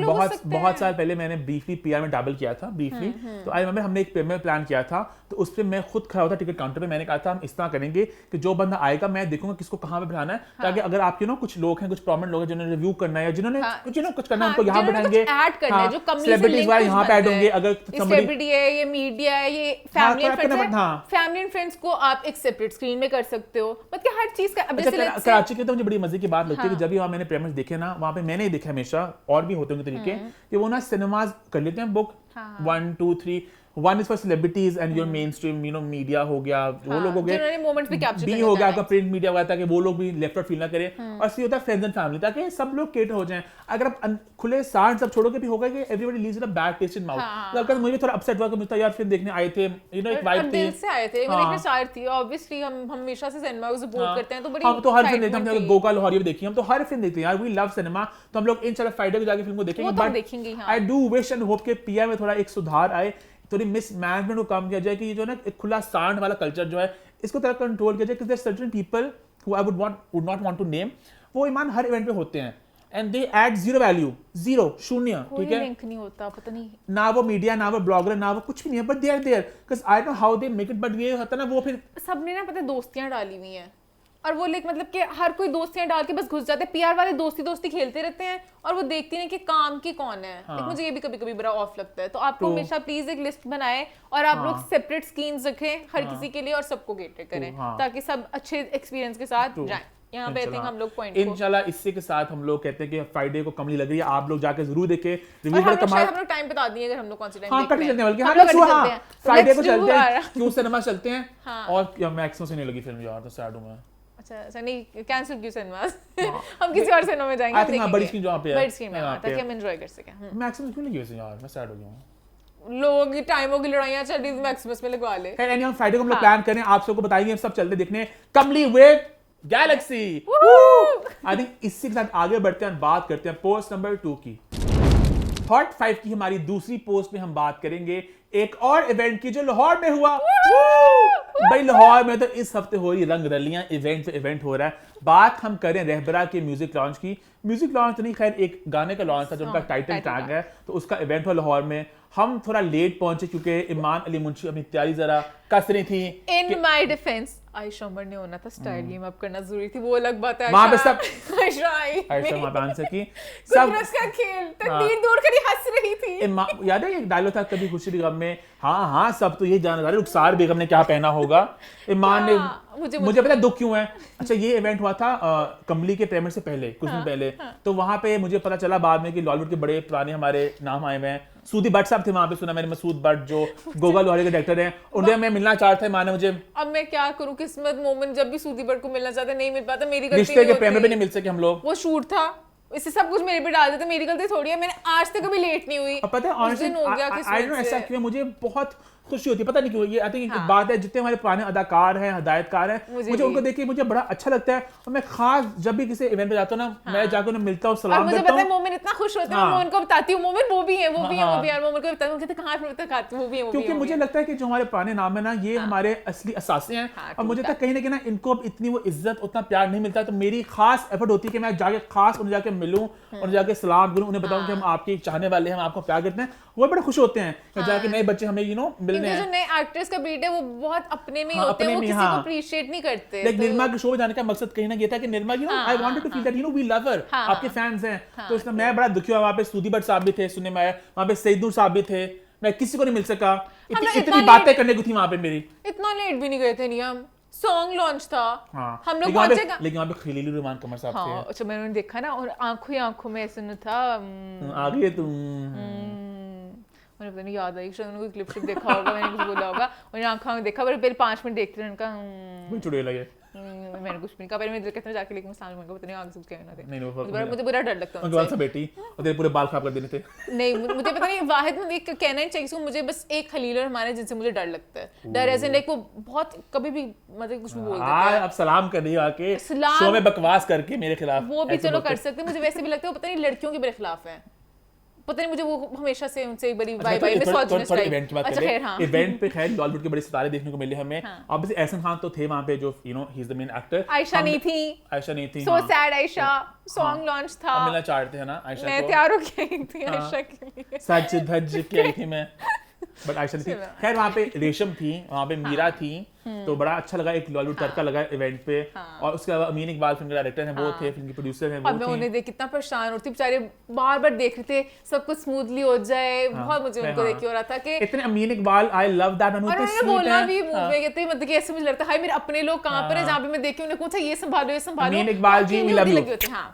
बहुत साल पहले मैंने ब्रीफली पीआर में डबल किया था ब्रीफली, तो आई रिमेंबर हमने एक प्रीमियर प्लान किया था, तो उस पे मैं खुद खड़ा होता टिकट काउंटर पे, मैंने कहा था हम इस तरह करेंगे कि जो बंदा आएगा मैं देखूंगा किसको कहाँ पे बिठाना है, ताकि अगर आपके ना कुछ लोग हैं, कुछ प्रोमिनेंट लोग हैं जिन्होंने रिव्यू करना है या जिन्होंने कुछ करना है, उनको यहाँ बिठाएंगे, सेलिब्रिटीज वाले यहाँ पे ऐड होंगे, अगर सेलिब्रिटी है, ये मीडिया है, ये फैमिली एंड फ्रेंड्स को आप एक सेपरेट स्क्रीन में कर सकते हो, मतलब हर चीज का। कराची के तो मुझे बड़ी मजे की बात लगती है कि जब भी वहाँ मैंने प्रीमियर्स देखे ना, वहाँ पे मैंने देखा हमेशा, और भी होते होंगे तरीके कि वो ना सिनेमाज कर लेते हैं book 1 2 3, one is for celebrities and your mainstream, you know, media हो गया, वो लोग हो गए, जिन्होंने मोमेंट्स भी कैप्चर करना हो गया, आपका प्रिंट मीडिया हुआ ताकि वो लोग भी लेफ्ट आउट फील ना करें, और सी होता है फ्रेंड्स एंड फैमिली, ताकि सब लोग केटर हो जाएं। अगर आप खुले सांड सब छोड़ोगे भी होगा कि everybody leaves with a bad taste in mouth. तो मुझे थोड़ा अपसेट हुआ कि मुझे यार फिल्म देखने आए थे, यू नो, एक वाइब थी, दिल से आए थे, मैंने सार थी, ऑब्वियसली हम हमेशा से सिनेमा को सपोर्ट करते हैं, तो बड़ी हम तो हर फिल्म देखते हैं, हम गोका लाहौरी भी देखी, हम तो हर फिल्म देखते हैं यार, वी लव सिनेमा, तो हम लोग इंशाल्लाह फ्राइडे को जाके फिल्म को देखेंगे, but I do wish and hope के पीआर में थोड़ा एक सुधार आए, थोड़ी मिसमैनेजमेंट को कम किया जाए, कि ये जो ना एक खुला सांड वाला कल्चर जो है इसको थोड़ा कंट्रोल किया जाए, क्योंकि certain people who I would not want to name, वो ईमान हर इवेंट पे होते हैं and they add zero value, zero, शून्य, ठीक है, लिंक नहीं होता, पता नहीं ना वो मीडिया, ना वो ब्लॉगर, ना वो कुछ भी नहीं है, but they are there because I don't know how they make it, but ये होता ना वो फिर सबने ना पता दोस्तियां डाली हुई हैं, और वो लाइक मतलब कि हर कोई दोस्तियां डाल के बस घुस जाते हैं, पीआर वाले दोस्ती खेलते रहते हैं और वो देखते नहीं कि काम की कौन है। हाँ। मुझे ये भी कभी कभी बड़ा ऑफ लगता है, तो आपको हमेशा प्लीज एक लिस्ट बनाए और आप लोग सेपरेट स्क्रीन्स रखें हर किसी के लिए और सबको केटर करें, ताकि सब अच्छे एक्सपीरियंस के साथ जाएं। यहाँ पे आई थिंक हम लोग पॉइंट इंशाल्लाह इसी के साथ हम लोग कहते हैं कि फ्राइडे को कमली लग रही है, आप लोग जाके जरूर देखें, रिव्यू बड़ा कमाल। हम लोग टाइम बता दिए अगर हम लोग कौन सी टाइम हां कट चलते हैं, बल्कि हम लोग फ्राइडे को चलते हैं, क्यों सिनेमा चलते हैं, और मैक्सिमम से नहीं लगी फिल्म यार, तो सैड हूं मैं। अच्छा नहीं कैंसिल क्यों सिनेमास, हम किसी और सिनेमा में जाएंगे, आई थिंक बड़ी स्क्रीन जहां पे है, बड़ी स्क्रीन में, ताकि हम एंजॉय कर सकें। मैक्सिमम क्यों लगी वैसे यार, मैं सैड हो गया हूं, लोगों की टाइमों की लड़ाइयां चल रही थी, मैक्सिमस में लगवा ले। एंड हम फ्राइडे को हम लोग प्लान करें, आप सबको बताएंगे, हम सब चलते देखने कमली विद गैलेक्सी। आई थिंक इसी के साथ आगे बढ़ते हैं, बात करते हैं पोस्ट नंबर 2 की। हॉट 5 की हमारी दूसरी पोस्ट में हम बात करेंगे एक और इवेंट की जो लाहौर में हुआ। भाई लाहौर में तो इस हफ्ते हो रही रंग रलियां, इवेंट पे इवेंट हो रहा है। बात हम करें रहबरा के म्यूजिक लॉन्च की, म्यूजिक लॉन्च तो नहीं, खैर एक गाने का लॉन्च था जो उनका टाइटल टैग है, तो उसका इवेंट हुआ लाहौर में। हम थोड़ा लेट पहुंचे क्योंकि ईमान अली मुंशी अपनी तैयारी जरा कस रही थी। In my defence Ayesha Umar ने होना था, स्टाइल गेम अप करना जरूरी थी, वो अलग बात है। वहां पे सब आयशा वहां पे आंसर की सब का खेल तकदीर दूर करी हंस रही थी। याद है एक डायलॉग था, कभी खुशी भी गम में, हाँ हाँ सब तो ये जान रहा है रुखसार बेगम ने क्या पहना होगा। ईमान ने मुझे पता दुख क्यों है। अच्छा ये इवेंट हुआ था कमली के प्रीमियर से पहले, कुछ दिन पहले, तो वहां पे मुझे पता चला बाद में कि बॉलीवुड के बड़े पुराने हमारे नाम आए हुए हैं। सूदी भट्ट साहब थे वहां पे, सुना मैंने, मसूद भट्ट जो गोगा लाहौरी के डायरेक्टर हैं, उनसे मैं मिलना चाहता था। माने मुझे, अब मैं क्या करूं, किस्मत मोमेंट जब भी सूदी भट्ट को मिलना चाहते नहीं मिल पाता, मेरी गलती रिश्ते के प्रेम में भी नहीं मिल सके हम लोग, वो शूट था, इससे सब कुछ मेरे पे डाल देते, मेरी गलती थोड़ी है, मैंने आज तक कभी लेट नहीं हुई। पता है ऑनेस्टली आई डोंट नो ऐसा क्यों, मुझे बहुत खुशी होती है, पता नहीं क्यों। ये आई थिंक एक बात है, जितने हमारे पुराने अदाकार हैं, हिदायतकार हैं, मुझे उनको देख के मुझे बड़ा अच्छा लगता है, और मैं खास जब भी किसी इवेंट पे जाता हूं ना, मैं जाकर उन्हें मिलता हूं, सलाम करता हूं। मुझे पता है मोमिन इतना खुश होते हैं, मैं उनको बताती हूं मोमिन वो भी है, वो भी है, वो भी है, मोमिन को बताती हूं, कहते कहां पे खाते वो भी है, क्योंकि मुझे लगता है कि जो हमारे पुराने नाम है ना, ये हमारे असली असासे हैं, और मुझे तक कहीं ना कहीं इनको अब इतनी वो इज्जत, उतना प्यार नहीं मिलता, तो मेरी खास एफर्ट होती है कि मैं जाके खास उन्हें जाके मिलूं और जाके सलाम करूं, उन्हें बताऊं कि हम आपके चाहने वाले हैं, हम आपको प्यार करते हैं। वो बड़े खुश होते हैं जाके नए बच्चे हमें यू नो मिलने हैं। जो नए एक्टर्स का ब्रीड है वो बहुत अपने में होते हैं, वो किसी को अप्रिशिएट नहीं करते। लाइक निर्मा के शो में जाने का मकसद कहीं ना ये था कि Nirma you know I wanted to feel that you know we love her, आपके फैंस हैं, तो इसमें मैं बड़ा दुखी हुआ। वहां पे सूदी भट्ट साहब भी थे सुनने में आया, वहां पे सईद नूर साहब भी थे, मैं किसी को नहीं मिल सका, इतनी बातें करने को थी वहां पे मेरी। इतना लेट भी नहीं गए थे नियम, सॉन्ग लॉन्च था हाँ हम लोग लेकिन वहाँ पे- पहुंचेगा लेकिन वहाँ पे खलील रहमान कमर साहब हाँ अच्छा मैंने उन्हें देखा ना और आंखों ही आंखों में ऐसे न था थे आ गई है तुम मुझे पता नहीं याद आई शायद उन्होंने कोई क्लिप शिप देखा होगा मैंने कुछ बोला होगा उन्हें आंखों में देखा पर पहले 5 मिनट देखते रहे उनका वही चुड़ैल लगे मैंने कुछ नहीं कहा पहले मैं दिल कहते जाके लेकिन मैं सामने में पता नहीं आगे से कुछ कहना था नहीं मुझे बुरा डर लगता है उनके बाद से बेटी और तेरे पूरे बाल खराब कर देने थे नहीं मुझे पता नहीं वाहिद में एक कहना ही चाहिए मुझे बस एक खलील और हमारे जिनसे मुझे डर लगता है डर ऐसे लाइक वो बहुत कभी भी मतलब कुछ भी बोल देते हैं अब सलाम कर रही आके सलाम- शो में बकवास करके मेरे खिलाफ वो भी ऐसे चलो बोलते कर हैं। सकते हैं मुझे वैसे भी लगता है वो पता नहीं लड़कियों के मेरे खिलाफ है पता नहीं मुझे वो हमेशा से उनसे एक बड़ी बाय बाय मिसोजिनिस्ट थोड़ा इवेंट की बात अच्छा करें खैर हाँ इवेंट पे खैर बॉलीवुड के बड़े सितारे देखने को मिले हमें ऑब्वियसली एहसन खान तो थे वहाँ पे जो you know he is the main actor Ayesha नहीं थी आयशा नहीं थी so sad Ayesha song launch था हम मिलना चाहते हैं ना आयशा मैं को तैयार हो के आई थी आयशा के लिए सच धज के आई थी मैं बट आयशा नहीं थी खैर वहाँ पे रेशम थी वहाँ पे मीरा थी तो बड़ा अच्छा लगा एक बॉलीवुड तड़का लगा इवेंट पे और उसके अलावा अमीन इकबाल फिल्म के डायरेक्टर हैं वो थे फिल्म के प्रोड्यूसर हैं और मैं वो थे उन्हें देख कितना परेशान होती बेचारे बार बार देख रहे थे सब कुछ स्मूथली हो जाए बहुत मुझे उनको देख के हो रहा था कि इतने अमीन इकबाल आई लव दैट और उन्होंने बोला भी मुंह में कहते मतलब कि ऐसे मुझे लगता है हाय मेरे अपने लोग कहाँ पर है जहाँ पे मैं देखी उन्हें पूछा ये संभालो अमीन Iqbal ji, we love you. होते हाँ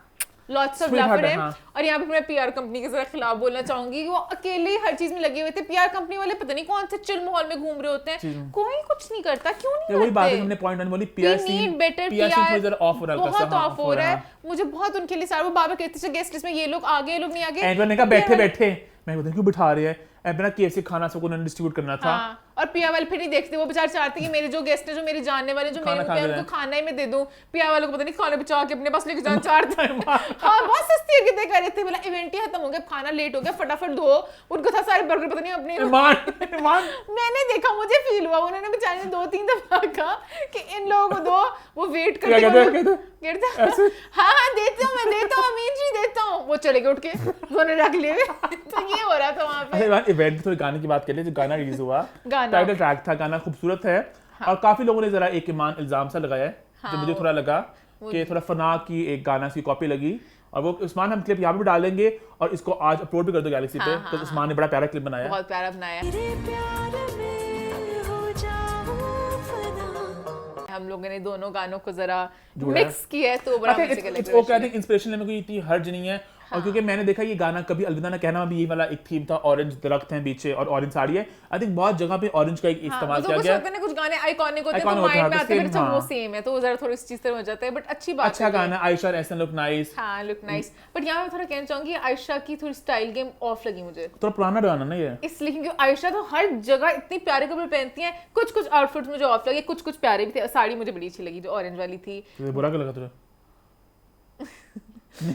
लॉट्स ऑफ Sweetheart लव है, हिम हाँ। और यहाँ पे मैं पीआर कंपनी के जरा खिलाफ बोलना चाहूंगी कि वो अकेले ही हर चीज में लगे हुए थे पीआर कंपनी वाले पता नहीं कौन से चिल माहौल में घूम रहे होते हैं कोई कुछ नहीं करता क्यों नहीं वही बात है करते हमने पॉइंट बोली We PR need scene better PR scene PR, थोड़ा जरा ऑफ हो रहा है बहुत ऑफ हो रहा है मुझे बहुत उनके लिए सारे वो बाबा कहते थे गेस्ट लिस्ट में ये लोग आगे ये लोग नहीं आगे एंड ने कहा बैठे बैठे मैं बोलता क्यों बिठा रहे हैं अपना केएफसी खाना सबको डिस्ट्रीब्यूट करना था हाँ, और पिया वाले फिर नहीं देखते वो बेचारे चाहते हैं कि मेरे जो गेस्ट है जो मेरे जानने वाले जो मेरे खाना खा मुझे रहे उनको खाना ही मैं दे दूं पिया वालों को पता नहीं खाना बचा के अपने पास लेके जाना चाहते हैं हाँ बहुत सस्ती है कितने कर रहे थे बोला इवेंट ही खत्म हो गया खाना लेट हो गया फटाफट धो उनको था सारे बर्गर पता नहीं अपने मैंने देखा मुझे फील हुआ उन्होंने बेचारे ने 2-3 दफा कहा कि इन लोगों को दो वो वेट क्या कहते करते हाँ हाँ देता हूँ मैं देता हूँ अमीन जी देता हूँ वो चले गए उठ के उन्होंने रख लिए तो ये हो रहा था वहाँ पे अरे यार इवेंट थोड़े गाने की बात कर ले जो गाना रिलीज हुआ गाना। टाइटल ट्रैक था गाना खूबसूरत है और काफी लोगों ने जरा एक ईमान इल्जाम सा लगाया है जो मुझे थोड़ा लगा कि थोड़ा फना की एक गाना की कॉपी लगी और वो उस्मान हम क्लिप यहाँ पे भी डालेंगे और इसको आज अपलोड भी कर दो गैलेक्सी पे तो उस्मान ने बड़ा प्यारा क्लिप बनाया बहुत प्यारा बनाया हम लोगों ने दोनों गानों को जरा मिक्स किया है तो बड़ा musical okay I think inspiration लेने को ये थी हर्ज नहीं है और क्योंकि मैंने देखा ये गाना कभी अलविदा ना कहना भी यही वाला एक थीम था ऑरेंज दरख्त हैं पीछे और ऑरेंज साड़ी है आई थिंक बहुत जगह पे ऑरेंज का एक इस्तेमाल किया गया है कुछ गाने आइकॉनिक होते हैं Iconic तो माइंड होते में हैं, आते हैं तो अच्छा same, वो हाँ। सेम है तो वो जरा थोड़ी इस चीज तरह हो जाता है बट अच्छी बात अच्छा गाना आयशा और ऐसा लुक नाइस हाँ लुक नाइस बट यहाँ मैं थोड़ा कहना चाहूंगी आयशा की थोड़ी स्टाइल गेम ऑफ लगी मुझे थोड़ा पुराना गाना ना ये इसलिए क्योंकि आयशा तो हर जगह इतनी प्यारे कपड़े पहनती हैं कुछ कुछ आउटफिट्स मुझे ऑफ लगे कुछ कुछ प्यारे भी थे साड़ी मुझे बड़ी अच्छी लगी जो ऑरेंज वाली थी तुझे बुरा क्या लगा तुझे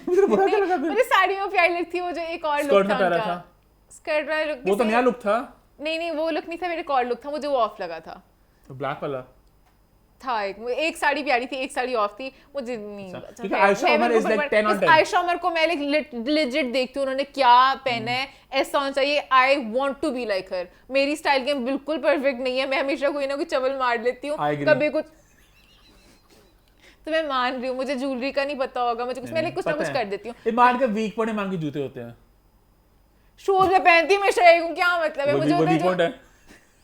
मुझे बुरा क्या लगा मुझे साड़ी में प्यारी लगती वो जो एक और स्कर्ट लुक में था प्यारा उनका था स्कर्ट वाला लुक वो तो नया लुक था नहीं वो लुक नहीं था मेरे एक और लुक था मुझे वो ऑफ लगा था तो ब्लैक वाला था एक साड़ी प्यारी थी एक साड़ी ऑफ थी मुझे नहीं अच्छा, अच्छा, क्योंकि खैर, आयशा मैं उमर भी is like ऊपर- 10 on इस 10 आयशा उमर को मैं लेजिट देखती हूँ उन्होंने क्या पहना है ऐसा होना चाहिए I want to be like हर मेरी स्टाइल गेम बिल्कुल परफेक्ट नहीं है मैं हमेशा कोई ना कोई चवल मार लेती हूँ I agree. कभी कुछ तो मैं मान रही हूँ मुझे ज्वेलरी का नहीं पता होगा मुझे कुछ मैं कुछ ना कुछ कर देती हूँ ईमान के वीक पॉइंट ईमान के जूते होते हैं शूज में पहनती हूँ मैं क्या मतलब है वो मुझे वीक उधर पॉइंट जो- है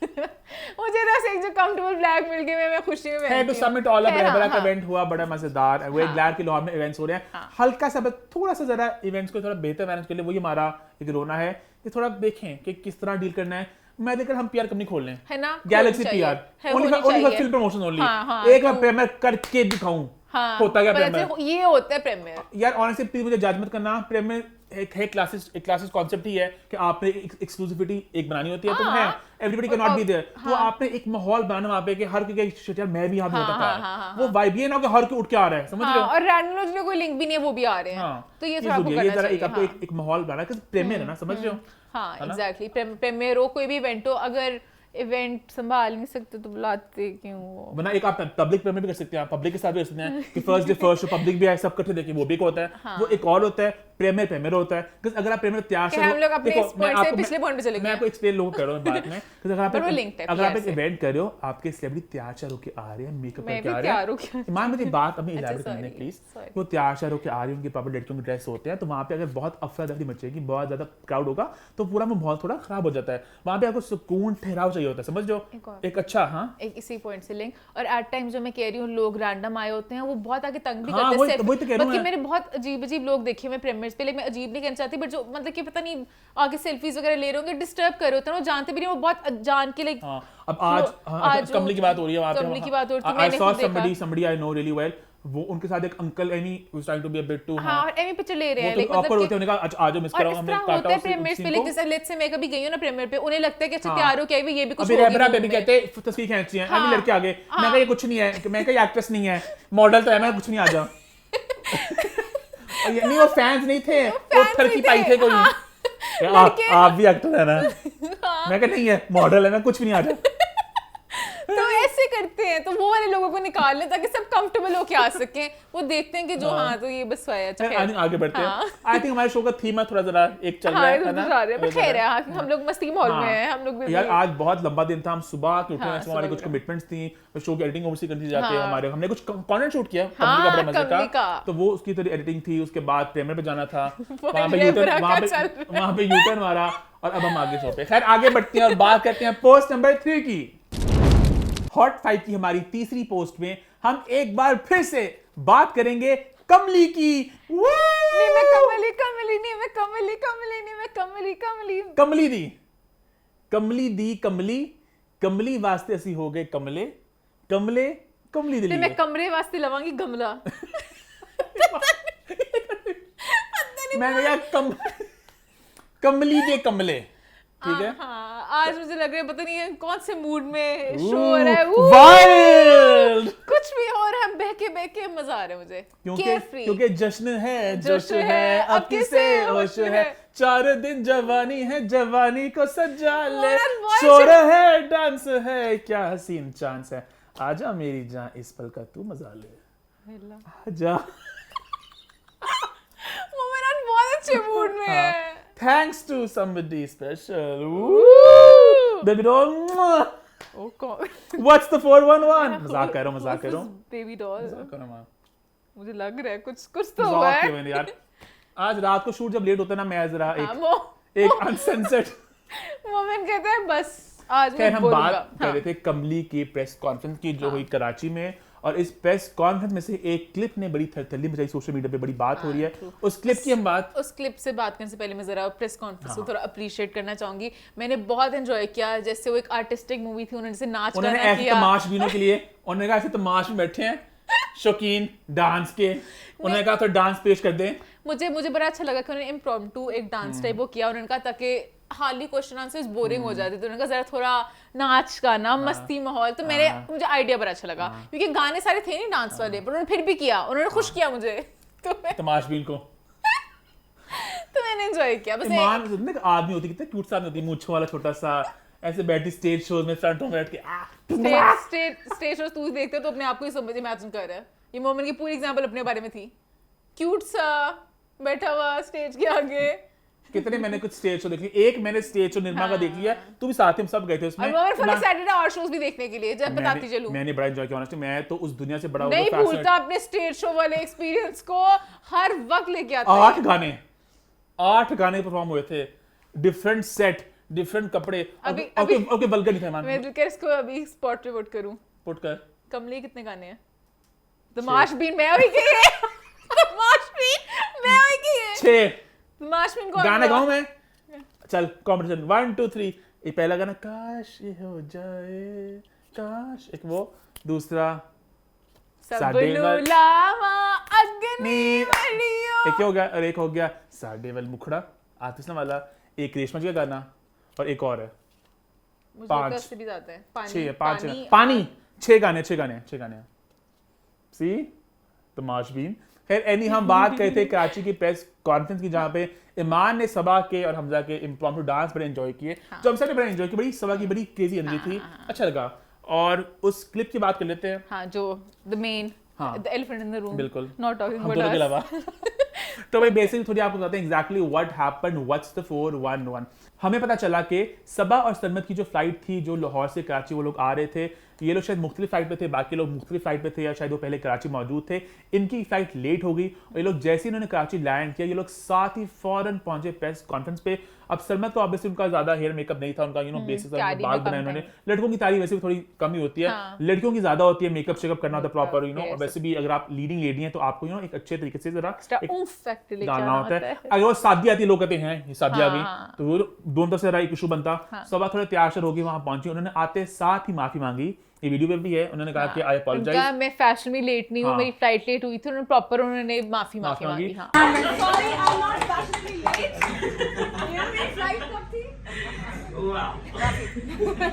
मुझे बस एक जो कंफर्टेबल ब्लैक मिल गई मैं खुशी में है पहनती तो हूँ। समिट ऑल अप खैर, रहबरा का हाँ, इवेंट हुआ बड़ा मजेदार वो एक ग्लैड के लाहौर में इवेंट्स हो रहे हैं हल्का सा बस थोड़ा सा जरा इवेंट्स को थोड़ा बेहतर मैनेज कर ले वही हमारा एक रोना है कि थोड़ा देखें कि किस तरह डील करना है मैं देखकर हम पीआर कंपनी खोल लें है ना गैलेक्सी होनी पीआर चाहिए, ओनली होनी फॉर चाहिए। फिल्म प्रमोशन ओनली हाँ, हाँ, एक बार प्रीमियर करके दिखाऊं हाँ, होता क्या पर प्रीमियर ऐसे ये होता है प्रीमियर यार ऑनेस्टली प्लीज मुझे जज मत करना प्रीमियर एक है क्लासेस कॉन्सेप्ट ही है कि आपने एक्सक्लूसिविटी एक बनानी होती है तो है everybody can not be there तो आपने एक माहौल बनाना वहां पे कि हर कोई शिट यार मैं भी यहाँ पे हो सकता है वो वाइब ये ना कि हर कोई उठ के आ रहा है समझ रहे हो और रैंडम जो कोई लिंक भी नहीं है वो भी आ रहे हैं हाँ तो ये थोड़ा आपको करना जरा एक आपको चाहिए एक माहौल बनाना कि प्रेमियर है ना समझ रहे हो हाँ एग्जैक्टली प्रीमियर हो कोई भी इवेंट हो अगर इवेंट संभाल नहीं सकते तो बुलाते क्यों हो वरना एक आप पब्लिक प्रीमियर भी कर सकते हैं आप पब्लिक के साथ भी कर सकते हैं कि first day first show public भी है सब इकट्ठे देखें वो भी एक होता है वो एक और होता है प्रेमियर होता है, because अगर आप प्रेमियर तैयार कि से हम लोग अपने देखो, इस मैं point से आपको- पिछले point पे चले मैं गए। आपको एक्सप्लेन लोगों कर रहा हूँ बात में, because अगर पर वो linked है, आप एक PR से। इवेंट कर रहे हो, आपके सेलिब्रिटी तैयार होके आ रहे हैं, मेकअप मैं करके भी आ तैयार रहे होके हैं, मान मुझे बात अपनी अच्छा, इलाज करने sorry, प्लीज, sorry। वो तैयार होके आ रही है, उनके पापा लड़कियों के ड्रेस होते हैं, तो वहाँ पे अगर बहुत अफरा तफरी मचेगी, बहुत ज्यादा क्राउड होगा, तो पूरा माहौल थोड़ा खराब हो जाता है। वहाँ पे आपको सुकून ठहराव चाहिए होता है, समझ लो, एक और। एक अच्छा, हाँ एक इसी पॉइंट से लिंक, और एट टाइम जो मैं कह रही हूँ लोग रैंडम आए होते हैं, वो बहुत आगे तंग भी हाँ, करते वही हैं। तो कह रहा हूँ बाकी मैं। मेरे बहुत अजीब अजीब लोग देखे मैं प्रीमियर्स पे, लेकिन मैं अजीब नहीं कहना चाहती, बट जो मतलब कि पता नहीं आगे सेल्फीज वगैरह ले रहे होंगे, डिस्टर्ब कर रहे होते हैं, वो जानते भी नहीं, वो बहुत जान के लाइक। हाँ, अब आज कमली की बात हो रही है वहाँ पे, कमली की बात हो रही थी, I मैंने saw खुद देखा। somebody I know really well, वो उनके साथ एक uncle any was trying to be a bit too, हाँ, और एमी पिक्चर ले रहे हैं, वो लाइक तो awkward मतलब होते हैं, उन्होंने कहा अच्छा आज मिस और कराओ, इस हमने तरह काटा होता है उस प्रीमियर्स पे, scene लाइक को। जैसे लेट्स से मैं कभी गई हूँ ना प्रीमियर पे, उन्हें लगता है कि अच्छा हाँ। तैयार हो के आई हुई, ये भी कुछ अभी होगी रेबरा मूवी बेबी में। कहते हैं तस्वीर खींचती हैं, अभी हाँ। लड़के आगे, मैं कहा ये कुछ नहीं है, मैं कहा ये एक्ट्रेस नहीं है, मॉडल तो है, मैं कुछ नहीं आ जाऊं। और ये नहीं, वो फैंस नहीं थे, वो fans ठरकी नहीं पाई थे, थे कोई। हाँ। आप भी एक्टर है ना? मैं कहा नहीं है, मॉडल है, मैं कुछ भी नहीं आ जाऊं। तो ऐसे करते हैं, तो वो वाले लोगों को निकाल लें ताकि सब कंफर्टेबल होके आ सकें। वो देखते हैं कि जो हाँ तो ये बस है, अच्छा आई थिंक आगे बढ़ते हैं। हाँ। आई थिंक हमारे शो का थीम है थोड़ा जरा एक चल रहा है ना, पर खैर है, हाँ, हम लोग मस्ती के माहौल में हैं, हम लोग भी यार आज बहुत लंबा दिन था, हम सुबह के उठे, हाँ, ऐसे हमारी सुबह कुछ उठे। कमिटमेंट्स थी, शो की एडिटिंग ओवरसी करनी थी जाके, हाँ। हमारे हमने कुछ कंटेंट शूट किया, हाँ, कमली का बड़ा मजे कमली का, का। तो वो उसकी थोड़ी एडिटिंग थी, उसके बाद प्रीमियर पे जाना था, वहां पे रेबरा यूटर्न का चल रहा है। वहां पे यूटर्न मारा, और अब हम आगे शो पे। खैर आगे बढ़ते हैं और बात करते हैं पोस्ट नंबर 3 की। हॉट 5 की हमारी तीसरी पोस्ट में हम एक बार फिर से बात करेंगे कमली की। नहीं मैं कमली कमली नहीं मैं कमली कमली नहीं मैं कमली कमली कमली दी कमली दी कमली कमली वास्ते ਅਸੀਂ हो गए कमले कमले कमली दी नहीं मैं कमरे वास्ते लवांगी गमला। मैंने यार कमली दे कमले, ठीक है। हाँ, आज मुझे लग रहा है पता नहीं है कौन से मूड में शो हो रहा है, वाइल्ड, कुछ भी हो रहा है, बहके बहके मजा आ रहा है मुझे, Carefree। क्योंकि जश्न है जोश है, अब किसे होश है, 4 दिन जवानी है, जवानी को सजा ले, यार, voice शोर है, डांस है, क्या हसीन चांस है, आजा मेरी जान इस पल का तू मजा ले, आजा। वो मेरा बहुत अच्छे मूड में है। Thanks to somebody special. Baby doll. ओ कौन? What's the 411? मजाक कर रहा हूँ, मजाक कर रहा हूँ, बेबी डॉल, मजाक कर रहा हूँ। मुझे लग रहा है कुछ कुछ तो हुआ मजाक है। क्यों मैंने यार, आज रात को शूट जब लेट होता है ना, मैं जरा हाँ, एक अनसेंसर्ड। मोमेंट कहते हैं बस आज खैर मैं हम बोलूंगा। बात कर रहे थे कमली की प्रेस कॉन्फ्रेंस की जो हुई कराची में, और इस प्रेस कॉन्फ्रेंस में से एक क्लिप ने बड़ी थरथल्ली मचाई, सोशल मीडिया पे बड़ी बात हो रही है, उस क्लिप की हम बात। उस क्लिप से बात करने से पहले मैं जरा प्रेस कॉन्फ्रेंस को थोड़ा अप्रिशिएट करना चाहूंगी। मैंने बहुत एंजॉय किया, जैसे वो एक आर्टिस्टिक मूवी थी, उन्होंने जैसे नाच उन्होंने गाना ऐसे किया। तमाशबीनों के लिए, उन्होंने कहा ऐसे तमाश में बैठे हैं शौकीन डांस के, उन्होंने कहा तो डांस पेश कर दें। मुझे बड़ा अच्छा लगा कि उन्होंने इम्प्रॉम्प्टू एक डांस टाइप वो किया, उन्होंने कहा ताकि हाली क्वेश्चन आंसर्स बोरिंग हो जाते, तो उन्होंने कहा जरा थोड़ा नाच गाना, मस्ती माहौल, तो मुझे आइडिया बड़ा अच्छा लगा, क्योंकि गाने सारे थे नहीं डांस वाले, पर उन्होंने फिर भी किया, उन्होंने खुश किया मुझे, तमाशबीन को तो मैंने एंजॉय किया। बस ईमान एक आदमी होती, कितने क्यूट सा आदमी होती, मूंछ वाला छोटा सा, ऐसे बैठी स्टेज शोज में फ्रंट में बैठ के स्टेज शोज तू देखते हो तो अपने आप को ही समझ इमेजिन कर रहा है। ये मोमेंट की पूरी एग्जांपल अपने बारे में थी, क्यूट सा बैठा हुआ स्टेज के आगे। कितने मैंने कुछ स्टेज शो देख लिए, एक मैंने स्टेज शो निर्मा का देख लिया, तू भी साथ ही, हम सब गए थे उसमें। और मोमेंट फुल एक्साइटेड है और शोज भी देखने के लिए, जब बताती चलूं। मैंने बड़ा एंजॉय किया ऑनेस्टली, मैं तो उस दुनिया से बड़ा नहीं भूलता अपने स्टेज शो वाले एक्सपीरियंस को, हर वक्त लेके आता है। 8 गाने परफॉर्म हुए थे, डिफरेंट सेट, डिफरेंट कपड़े। ओके बल्कि नहीं था मान, मैं दिल कर इसको अभी स्पॉट रिपोर्ट करूं, पुट कर। कमली कितने गाने हैं? तमाशबीन मैं हुई की है, तमाशबीन मैं हुई की है, 6 तमाशबीन को गाना गाऊं मैं? चल कंपटीशन 1 2 3। ये पहला गाना काश ये हो जाए काश, एक वो, दूसरा सब साडे वल लावा अग्नि वलियो, एक हो गया, और एक हो गया साडे वल मुखड़ा आतिशना वाला, एक रेशमा जी का गाना, और एक और है मुझे 5 10 से भी ज्यादा है। 5 पानी 6 गाने सी तमाशबीन। खैर एनी हम बात करते थे कराची की प्रेस कॉन्फ्रेंस की, जहाँ पे ईमान ने सबा के और हमजा के इम्प्रॉम्प्टू डांस बड़े एंजॉय किए, जो हम सब ने बड़ा एंजॉय किया, बड़ी सबा की बड़ी क्रेजी एनर्जी थी, अच्छा लगा। और उस क्लिप की बात कर लेते हैं। हाँ, जो द मेन हाँ, the elephant in the room, बिल्कुल, नॉट टॉकिंग हम दोनों के अबाउट अलावा तो भाई बेसिकली थोड़ी आपको बताते हैं exactly what happened, what's the 411। हमें पता चला कि सबा और सलमत की जो फ्लाइट थी, जो लाहौर से कराची वो लोग आ रहे थे, ये लोग शायद मुख्तलिफ फ्लाइट पे थे, बाकी लोग मुख्तलिफ फ्लाइट पे थे, या शायद वो पहले कराची मौजूद थे। इनकी फ्लाइट लेट हो गई और ये लोग जैसे ही इन्होंने कराची लैंड किया, ये लोग साथ ही फौरन पहुंचे प्रेस कॉन्फ्रेंस पे। अब सलमत को ऑब्वियसली उनका ज्यादा हेयर मेकअप नहीं था, उनका बेसिक बाल बनाए उन्होंने। लड़कों की तारीफ वैसे भी थोड़ी कम ही होती है, लड़कियों की ज्यादा होती है, मेकअप शेकअप करना होता है प्रॉपर, और वैसे भी अगर आप लीडिंग लेडी हैं तो आपको एक अच्छे तरीके से जरा डालना होता है। अगर वो शादी आती है, लोग कहते हैं ये शादी आ गई, तो वो दोनों तरफ से जरा एक इशू बनता। सबा थोड़े तैयार शर होगी वहां पहुंची, उन्होंने आते साथ ही माफी मांगी, ये वीडियो पे भी है। उन्होंने कहा कि आई अपोलोजाइज, मैं फैशन में लेट नहीं हूँ, मेरी फ्लाइट लेट हुई थी, उन्होंने प्रॉपर उन्होंने माफी मांगी।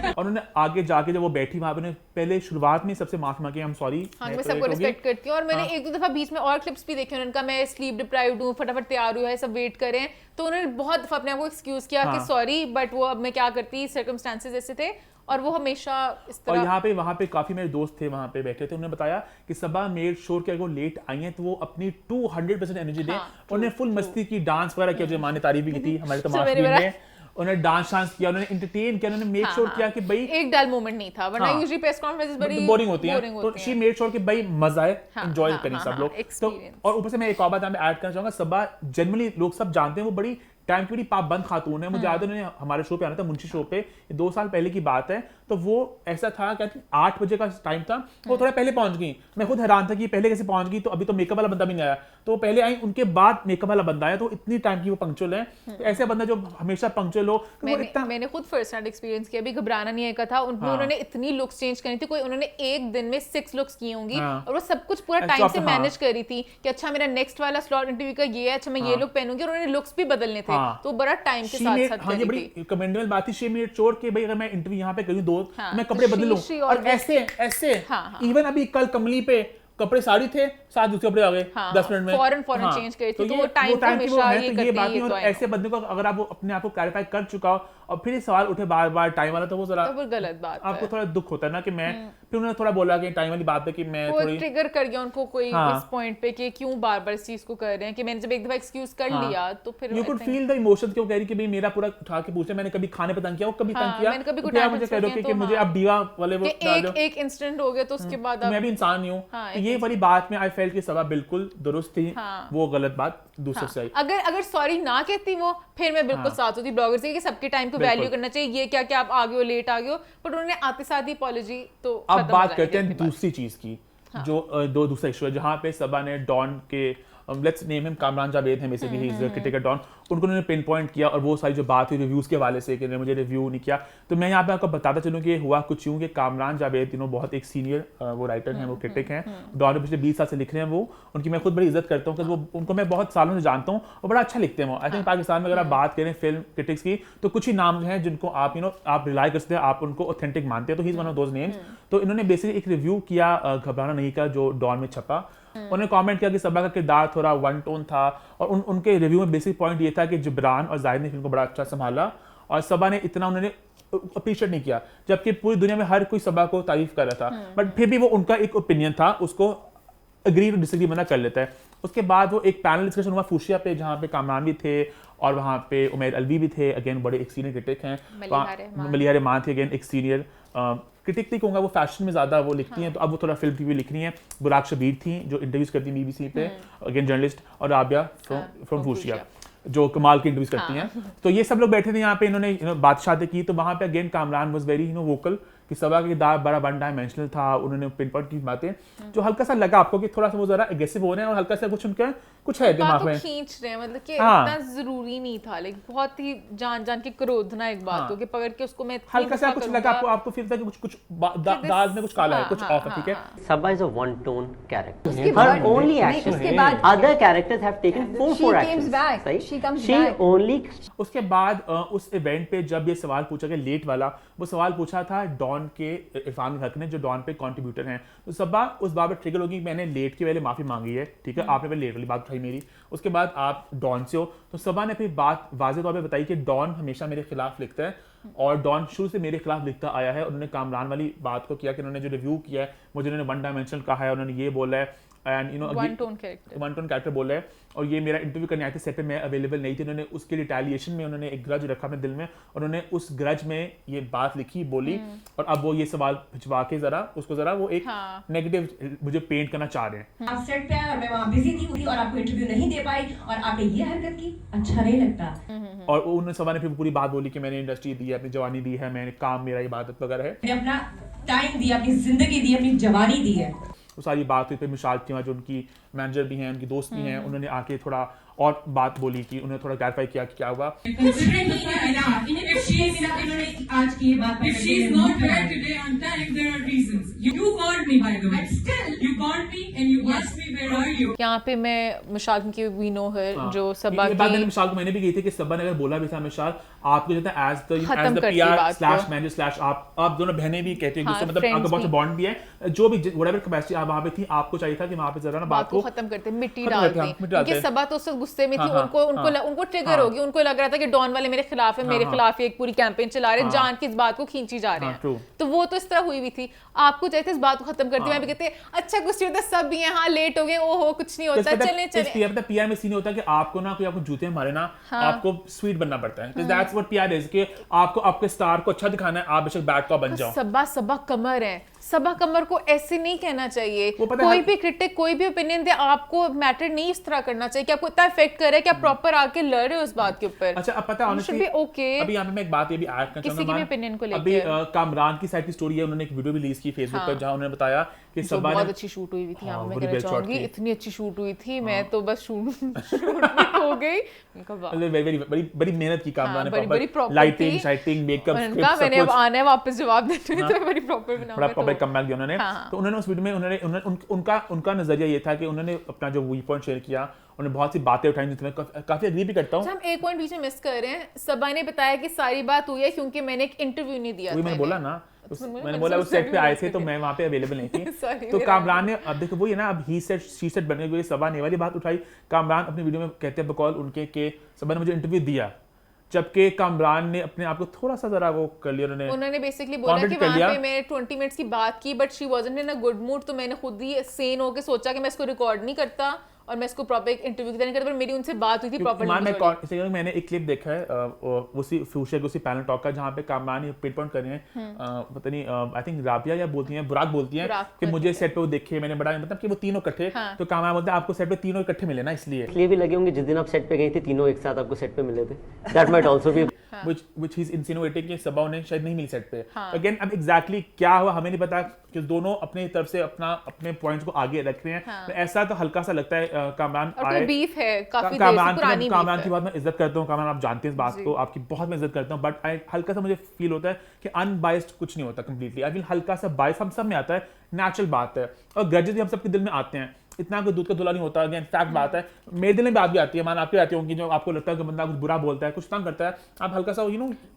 और उन्होंने आगे जाके जब वो बैठी वहां पे, पहले शुरुआत में सबसे माफी मांगी, हम सॉरी। हाँ, मैं सबको रिस्पेक्ट करती हूँ, और मैंने एक दो दफा बीच में और क्लिप्स भी देखे, उन्होंने कहा मैं स्लीप डिप्राइव्ड हूँ, फटाफट तैयार हुआ है, सब वेट करें, तो उन्होंने बहुत दफा अपने आप को एक्सक्यूज किया कि सॉरी, बट वो अब मैं क्या करती, सर्कमस्टेंसेस ऐसे थे, और वो हमेशा इस तरह। और यहाँ पे वहाँ पे काफी मेरे दोस्त थे वहाँ पे बैठे थे, उन्होंने बताया कि सबा मेड श्योर कि अगर वो लेट आई हैं तो वो अपनी 200% एनर्जी दें। उन्होंने फुल मस्ती की, डांस वगैरह किया, जो माने तारीफ भी की थी हमारे तमाशबीन ने, उन्होंने डांस किया, उन्होंने एंटरटेन किया, उन्होंने मेक श्योर किया कि भाई एक डल मोमेंट नहीं था, वरना यूजुअली प्रेस कॉन्फ्रेंसेस बड़ी बोरिंग होती हैं, तो शी मेड श्योर कि भाई मजा आए, एंजॉय करें सब लोग। तो और ऊपर से मैं एक और बात ऐड करना चाहूंगा, सबा जनरली लोग सब जानते हैं वो बड़ी टाइम की बड़ी पाबंद खातून है। मुझे याद है उन्होंने हमारे शो पे आना था, मुंशी शो पे, 2 साल पहले की बात है, तो वो ऐसा था कि 8 बजे का टाइम था, वो थोड़ा पहले पहुंच गई। मैं खुद हैरान था कि पहले कैसे पहुंच गई, तो अभी तो मेकअप वाला बंदा भी नहीं आया, तो वो पहले आई, उनके बाद मेकअप वाला बंदा आया, तो इतनी टाइम की वो पंक्चुअल है। तो ऐसे बंदा जो हमेशा पंक्चुअल हो, मैंने खुद फर्स्ट हैंड एक्सपीरियंस किया, अभी घबराना नहीं है था, उन्होंने इतनी लुक्स चेंज करनी थी, कोई उन्होंने एक दिन में 6 लुक्स की होंगी, और वो सब कुछ पूरा टाइम से मैनेज करी थी कि अच्छा मेरा नेक्स्ट वाला स्लॉट इंटरव्यू का ये है, अच्छा मैं ये लुक पहनूंगी, और उन्होंने लुक्स भी बदलने थे, तो बड़ा टाइम के साथ-साथ हाँ, ये बड़ी कमेंडेबल बात थी। शी मेड श्योर कि भाई अगर मैं इंटरव्यू यहाँ पे करूँ मैं कपड़े बदल लूं, और ऐसे इवन अभी कल कमली पे कपड़े साड़ी थे, 7 दूसरे कपड़े आ गए 10 मिनट में, फौरन चेंज करे थे, तो वो टाइम पे हमेशा ये करती है। बात नहीं, और ऐसे बंदे को अगर आप अपने आप को क्लैरिफाई कर चुका हो और फिर ये सवाल उठे बार-बार टाइम वाला, तो वो जरा गलत बात है, आपको थोड़ा दुख होता है ना कि मैं, फिर उन्होंने थोड़ा बोला कि टाइम वाली बात है कि मैं थोड़ी ट्रिगर कर गया उनको कोई इस पॉइंट पे कि क्यों बार-बार इस चीज को कर रहे हैं, कि मैंने जब एक दफा एक्सक्यूज कर लिया तो फिर you could feel the emotions, क्यों कह रही कि भाई मेरा पूरा उठा के पूछे, मैंने कभी खाने पे तंग किया, कभी तंग किया, मैंने कभी कुछ मुझे कह दो कि मुझे अब दीवा वाले वो एक इंसिडेंट हो गया, तो उसके बाद मैं भी इंसान ही हूं, ये वाली बात में आई फेल्ट कि सबा बिल्कुल दुरुस्त थी, वो गलत बात दूसरे से आई। अगर सॉरी ना कहती वो, फिर मैं बिल्कुल साथ होती ब्लॉगर्स की कि सबके टाइम को वैल्यू करना चाहिए, ये क्या क्या आप आगे हो, लेट आ गए हो, बट उन्होंने आते साथ ही अपॉलॉजी। तो अब बात करते हैं दूसरी चीज की, जो दूसरा इशू है, जहां पे सबा ने डॉन के, let's name him Kamran Javed हैं, basically he is the critic Dawn, उनको उन्होंने पिन पॉइंट किया, और वो सारी जो बात हुई रिव्यूज के हवाले से कि मुझे रिव्यू नहीं किया, तो मैं यहाँ पे आपको बताता चलूँ कि हुआ कुछ यूँ कि कामरान जावेद बहुत एक सीनियर वो राइटर हैं, वो क्रिटिक हैं, डॉन में पिछले 20 साल से लिख रहे हैं वो, उनकी मैं खुद बड़ी इज्जत करता हूँ, क्योंकि उनको मैं बहुत सालों से जानता हूँ, और बड़ा अच्छा लिखते हैं वो। आई थिंक पाकिस्तान में अगर आप बात करें फिल्म क्रिटिक्स की, तो कुछ ही नाम हैं जिनको आप आप रिलाई कर सकते हैं, आप उनको ऑथेंटिक मानते हैं, तो he is one of those names. तो इन्होंने बेसिकली एक रिव्यू किया घबराना नहीं का, जो डॉन में छपा, उन्होंने कमेंट किया कि सबा का किरदार थोड़ा वन टोन था, और उनके रिव्यू में बेसिक पॉइंट ये था कि जिब्रान और जाहिद ने फिल्म को बड़ा अच्छा संभाला, और सबा ने इतना उन्होंने अप्रिशिएट नहीं किया, जबकि पूरी दुनिया में हर कोई सबा को तारीफ कर रहा था, बट फिर भी वो उनका एक ओपिनियन था, उसको अग्री टू डिसएग्री बंदा कर लेता है। उसके बाद वो एक पैनल डिस्कशन हुआ फूशिया पे, जहाँ पे कामरान भी थे और वहाँ पे उमैर अलवी भी थे, अगेन बड़े एक सीनियर क्रिटिक हैं, मलिहा रहमान थी, अगेन एक सीनियर क्रिटिक नहीं कहूँगा, वो फैशन में ज़्यादा वो लिखती हैं, तो अब वो थोड़ा फिल्म टीवी लिख रही हैं। बुराक शबीर थी जो इंटरव्यूज करती हैं BBC पे, अगेन जर्नलिस्ट, और राबिया फ्रॉम फूशिया जो कमाल की इंटरव्यूज करती हैं। तो ये सब लोग बैठे थे यहाँ पे, इन्होंने बात की, तो वहाँ पे again Kamran was very vocal कि सबा का किरदार बड़ा वन डायमेंशनल था, उन्होंने पिन पॉइंट की बातें, जो हल्का सा लगा आपको कि थोड़ा सा वो जरा एग्रेसिव हो रहे हैं, और हल्का सा कुछ उनका कुछ है दिमाग में खींच रहे हैं, मतलब कि इतना जरूरी नहीं था, लेकिन बहुत ही जान के क्रोधना एक बात हो कि पकड़ के उसको मैं हल्का सा कुछ लगा आपको फील था कि कुछ दाल में कुछ काला है, कुछ ऑफ है, ठीक है। Saba is a one tone character, her only action, other characters have taken 4 actions, she only. उसके बाद उस इवेंट पे जब ये सवाल पूछा गया लेट वाला, वो सवाल पूछा था डॉन के इरफान हक ने, जो डॉन पे कंट्रीब्यूटर हैं, तो सबा उस बात पर ट्रिगर होगी, मैंने लेट के पहले माफी मांगी है, ठीक है, आपने पहले लेट वाली बात उठाई मेरी, उसके बाद आप डॉन से हो, तो सबा ने फिर बात वाज़ेह तौर पे बताई कि डॉन हमेशा मेरे खिलाफ लिखता है, और डॉन शुरू से मेरे खिलाफ लिखता आया है। उन्होंने कामरान वाली बात को किया कि उन्होंने जो रिव्यू किया है, मुझे उन्होंने वन डायमेंशनल कहा है, उन्होंने ये बोला है, and you know one tone character बोल रहे हैं, और ये मेरा इंटरव्यू करने आए थे सेट पे, मैं अवेलेबल नहीं थी, उन्होंने उसके रिटेलिएशन में उन्होंने एक ग्रज रखा अपने दिल में, और उन्होंने उस ग्रज में ये बात लिखी, बोली, और अब वो ये सवाल भिजवा के जरा उसको जरा वो एक नेगेटिव मुझे पेंट करना चाह रहे हैं। आप सेट पे आए और मैं वहाँ बिजी थी और आपको इंटरव्यू नहीं दे पाई और आपने ये हरकत की, अच्छा नहीं लगता। और उन्होंने सवाल ने फिर पूरी बात बोली कि मैंने इंडस्ट्री दी है, अपनी जवानी दी है, मैंने काम मेरा इबादत वगैरह है, मैंने अपना टाइम दिया, अपनी जिंदगी दी, अपनी जवानी दी है। वो सारी बात हुई। फिर मिशाल टीमा जो उनकी मैनेजर भी हैं, उनकी दोस्त भी हैं, उन्होंने आके थोड़ा और बात बोली कि उन्होंने थोड़ा क्लैरिफाई किया कि क्या हुआ। यहाँ पे मैं मिशाल की वी नो हर जो सबा ये बात मिशाल को मैंने भी कही थी कि सबा ने अगर बोला भी था मिशाल आपको जो है as the PR slash manager slash आप दोनों बहनें भी कहते हैं मतलब आपका बहुत बॉन्ड भी है, जो भी व्हाटएवर कैपेसिटी आप वहां पे थी, आपको चाहिए था कि वहां पे जरा ना बात को खत्म करते, मिट्टी डालते, क्योंकि सबा तो उससे गुस्से में थी, उनको ट्रिगर हो गई, उनको लग रहा था कि डॉन वाले मेरे खिलाफ है, मेरे खिलाफ एक पूरी कैंपेन चला रहे हैं, जान की इस बात को खींची जा रहे हैं, तो वो तो इस तरह हुई भी थी। आपको चाहिए इस बात को खत्म करते, मैं भी कहते अच्छा कुछ नहीं होता, सब भी यहाँ लेट हो गए, ओहो कुछ नहीं होता, चले चले। पीआर में सीन होता है कि आपको ना कोई आपको जूते मारे ना, आपको स्वीट बनना पड़ता है, दैट्स व्हाट पीआर इज, कि आपको आपके स्टार को अच्छा दिखाना है, आप बेशक बैड कॉप बन जाओ। सबा कमर है, सबा कमर को ऐसे नहीं कहना चाहिए, कोई भी क्रिटिक कोई भी ओपिनियन दे, आपको मैटर नहीं इस तरह करना चाहिए कि आपको इतना इफेक्ट करे कि आप प्रॉपर आके लड़ रहे हो उस बात के ऊपर। अच्छा अब पता है ऑनेस्टली अभी यहाँ पे मैं एक बात ये भी ऐड करना चाहूंगा, किसी के ओपिनियन को लेकर अभी कामरान की साइड की स्टोरी है, उन्होंने एक वीडियो भी रिलीज की फेसबुक पर जहां उन्होंने बताया कि सबा बहुत अच्छी शूट हुई थी, यहाँ मैं कहना चाहूंगी इतनी अच्छी शूट हुई थी, मैं तो बस शूट हो गई, बड़ी मेहनत की कामरान ने, प्रॉपर लाइटिंग शाइटिंग मेकअप स्क्रिप्ट मैंने अब आना है वापस जवाब देने, तो बड़ी प्रॉपर बनाया, बड़ा प्रॉपर कमबैक दिया उन्होंने। तो उन्होंने उस वीडियो में उन्होंने उनका नजरिया ये था कि उन्होंने अपना जो व्यू पॉइंट शेयर किया, उन्होंने बहुत सी बातें उठाई जिसमें काफी एग्री भी करता हूं। हम एक पॉइंट बीच में मिस कर रहे हैं, सबा ने बताया कि सारी बात हुई है क्योंकि मैंने एक इंटरव्यू नहीं दिया था, मैंने बोला ना, मैंने बोला उस सेट पे आए थे तो मैं वहां पे अवेलेबल नहीं थी। तो कामरान ने अब देखो वो ये ना, अब ही सेट शी सेट बनने के सबा ने वाली बात उठाई, कामरान अपनी वीडियो में कहते हैं बकौल उनके के सबा ने मुझे इंटरव्यू दिया, जबकि कामरान ने अपने आप को थोड़ा सा जरा वो कर लिया, उन्होंने बेसिकली बोला कि वहां पे मैं 20 मिनट्स की बात की but she wasn't in a good mood, तो मैंने खुद ही सेन होकर सोचा कि मैं इसको रिकॉर्ड नहीं करता और मैं इसको प्रॉपर एक इंटरव्यू की तरह नहीं करता, पर मेरी उनसे बात हुई थी प्रॉपर्ली। मैंने एक क्लिप देखा है उसी फ्यूचर उसी पैनल टॉक का जहाँ पे कामरान ये पिन पॉइंट कर रहे हैं, पता नहीं आई थिंक राबिया या बोलती हैं बुराक बोलती हैं कि मुझे सेट पे वो देखे, मैंने बड़ा मतलब कि वो तीनों इकट्ठे, तो कामरान बोलते हैं आपको सेट पे तीनों इकट्ठे मिले ना, इसलिए भी लगे होंगे जिस दिन आप सेट पे गई थी तीनों एक साथ आपको सेट पे मिले थे, that might also be which he's insinuating कि सबा उन्हें शायद नहीं मिली सेट पे। अगेन अब एग्जैक्टली क्या हुआ हमें नहीं पता, कि दोनों अपने तरफ से अपने पॉइंट्स को आगे रख रहे हैं, तो ऐसा तो हल्का सा लगता है कामरान आए, बीफ है काफी देर से, पुरानी कामरान की बहुत मैं इज्जत करता हूँ, कामरान आप जानते हैं इस बात को, आपकी बहुत मैं इज्जत करता हूँ, बट हल्का सा मुझे फील होता है कि अनबाइस्ड कुछ नहीं होता कंप्लीटली, आई फील हल्का सा बाइस हम सब में आता है, नेचुरल बात है, और ग्रजेस भी हम सबके दिल में आते हैं, इतना कोई दूध का धुला नहीं होता, अगेन फैक्ट बात है, मेरे दिल में बात भी आती है, मान आपकी आती होंगी, जो आपको लगता है कि बंदा कुछ बुरा बोलता है, कुछ तंग करता है, आप हल्का सा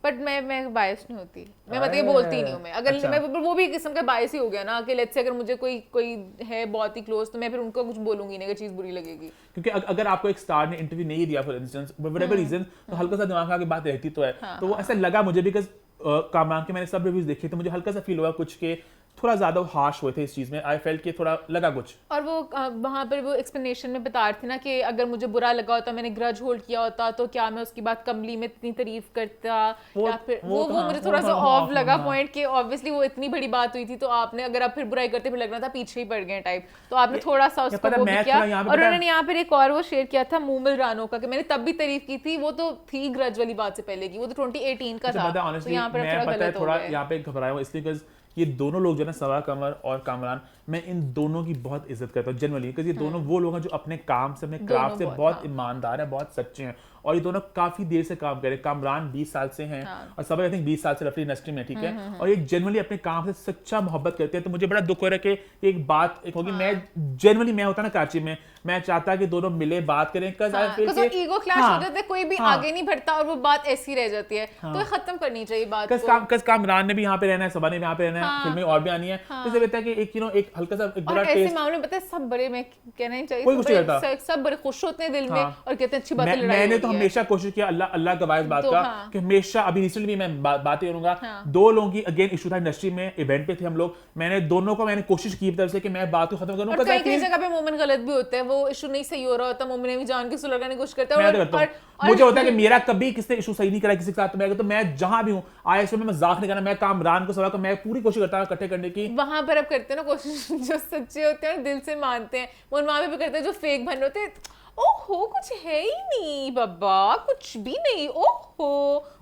बट मैं बायस नहीं होती, मैं मतलब बोलती नहीं हूँ मैं, अगर मैं वो भी किस्म का बायस ही हो गया ना, कि लेट्स से अगर मुझे कोई है बहुत ही क्लोज, तो मैं फिर उनको कुछ बोलूंगी नहीं अगर चीज बुरी लगेगी, क्योंकि अगर आपको एक स्टार ने इंटरव्यू नहीं दिया फॉर इंस्टेंस व्हाटएवर रीजन, तो हल्का सा दिमाग की बात रहती तो है, तो वो ऐसा लगा मुझे, बिकॉज कामरान के मैंने सब रिव्यूज देखे तो मुझे हल्का सा फील हुआ कुछ के थोड़ा ज्यादा हार्श हुए थे इस चीज में, आई फेल्ट कि थोड़ा लगा कुछ। और वो वहां पर वो एक्सप्लेनेशन में बता रहे थे ना कि अगर मुझे बुरा लगा होता, मैंने ग्रज होल्ड किया होता, तो क्या मैं उसकी बात कमली में इतनी तारीफ करता, या फिर वो मुझे थोड़ा सा ऑफ लगा पॉइंट कि ऑब्वियसली वो इतनी बड़ी बात हुई थी, तो आपने अगर आप फिर बुराई करते फिर लगना था पीछे ही पड़ गए टाइप, तो आपने थोड़ा सा उसको वो किया। और उन्होंने यहाँ पर एक और वो शेयर किया था मूमिल रानो का, कि मैंने तब भी तारीफ की थी, वो तो थी ग्रज वाली बात से पहले की, वो तो 2018 का था, तो यहाँ पर थोड़ा गलत हो गया। यहाँ पे घबराया हूँ इसलिए ये दोनों लोग जो है ना, सबा कमर और कामरान, मैं इन दोनों की बहुत इज्जत करता हूँ जनरली, बिकॉज़ ये दोनों वो लोग हैं जो अपने काम से अपने क्राफ्ट से बहुत ईमानदार है, बहुत सच्चे हैं, और ये दोनों काफी देर से काम कर रहे हैं। कामरान 20 साल से हैं और सबा आई थिंक 20 साल से रफली इंडस्ट्री में, ठीक है, और ये जनरली अपने काम से सच्चा मोहब्बत करते हैं, तो मुझे बड़ा दुख हो रहा है कि एक बात एक होगी, मैं जनरली मैं होता ना कराची में, मैं चाहता कि दोनों मिले बात करें, ईगो क्लैश हो जाता है, कोई भी आगे नहीं बढ़ता और वो बात ऐसी रह जाती है, तो खत्म करनी चाहिए बात को। कामरान ने भी यहाँ पे रहना है, सबा ने भी यहाँ पे रहना है, फिल्में और भी आनी है, तो इसे कहता है कि एक हल्का सा एक बुरा टेस्ट, ऐसे मामले में पता है सब बड़े, मैं कहना ही चाहिए, सब बड़े खुश होते हैं दिल में और कहते हैं अच्छी बात है, मैंने तो हमेशा कोशिश किया, अल्लाह गवाह इस बात तो का हाँ। कि हमेशा, अभी रिसेंटली मैं बातें करूंगा, हाँ। 2 लोगों की अगेन इशू था इंडस्ट्री में, इवेंट पे थे हम लोग, मैंने दोनों को मैंने कोशिश की तरफ से कि मैं बात को खत्म करूं, और कई जगह पे मोमेंट गलत भी होते हैं, वो इशू नहीं सही हो रहा होता, मोमेंट ने भी जान के सुलझाने की कोशिश करता है, मैं तो करता हूं। मुझे होता है कि मेरा कभी किसी इशू सही नहीं करा किसी के साथ, तो मैं जहां भी हूं आईएसओ में मजाक नहीं करना, मैं कामरान को सवाल को मैं पूरी कोशिश करता हूं इकट्ठे करने की। वहां पर अब करते हैं ना कोशिश, जो सच्चे होते हैं दिल से मानते हैं, वो वहां पे भी करते हैं, जो फेक बन रहे होते हैं, ओहो कुछ है ही नहीं बाबा, कुछ भी नहीं, ओहो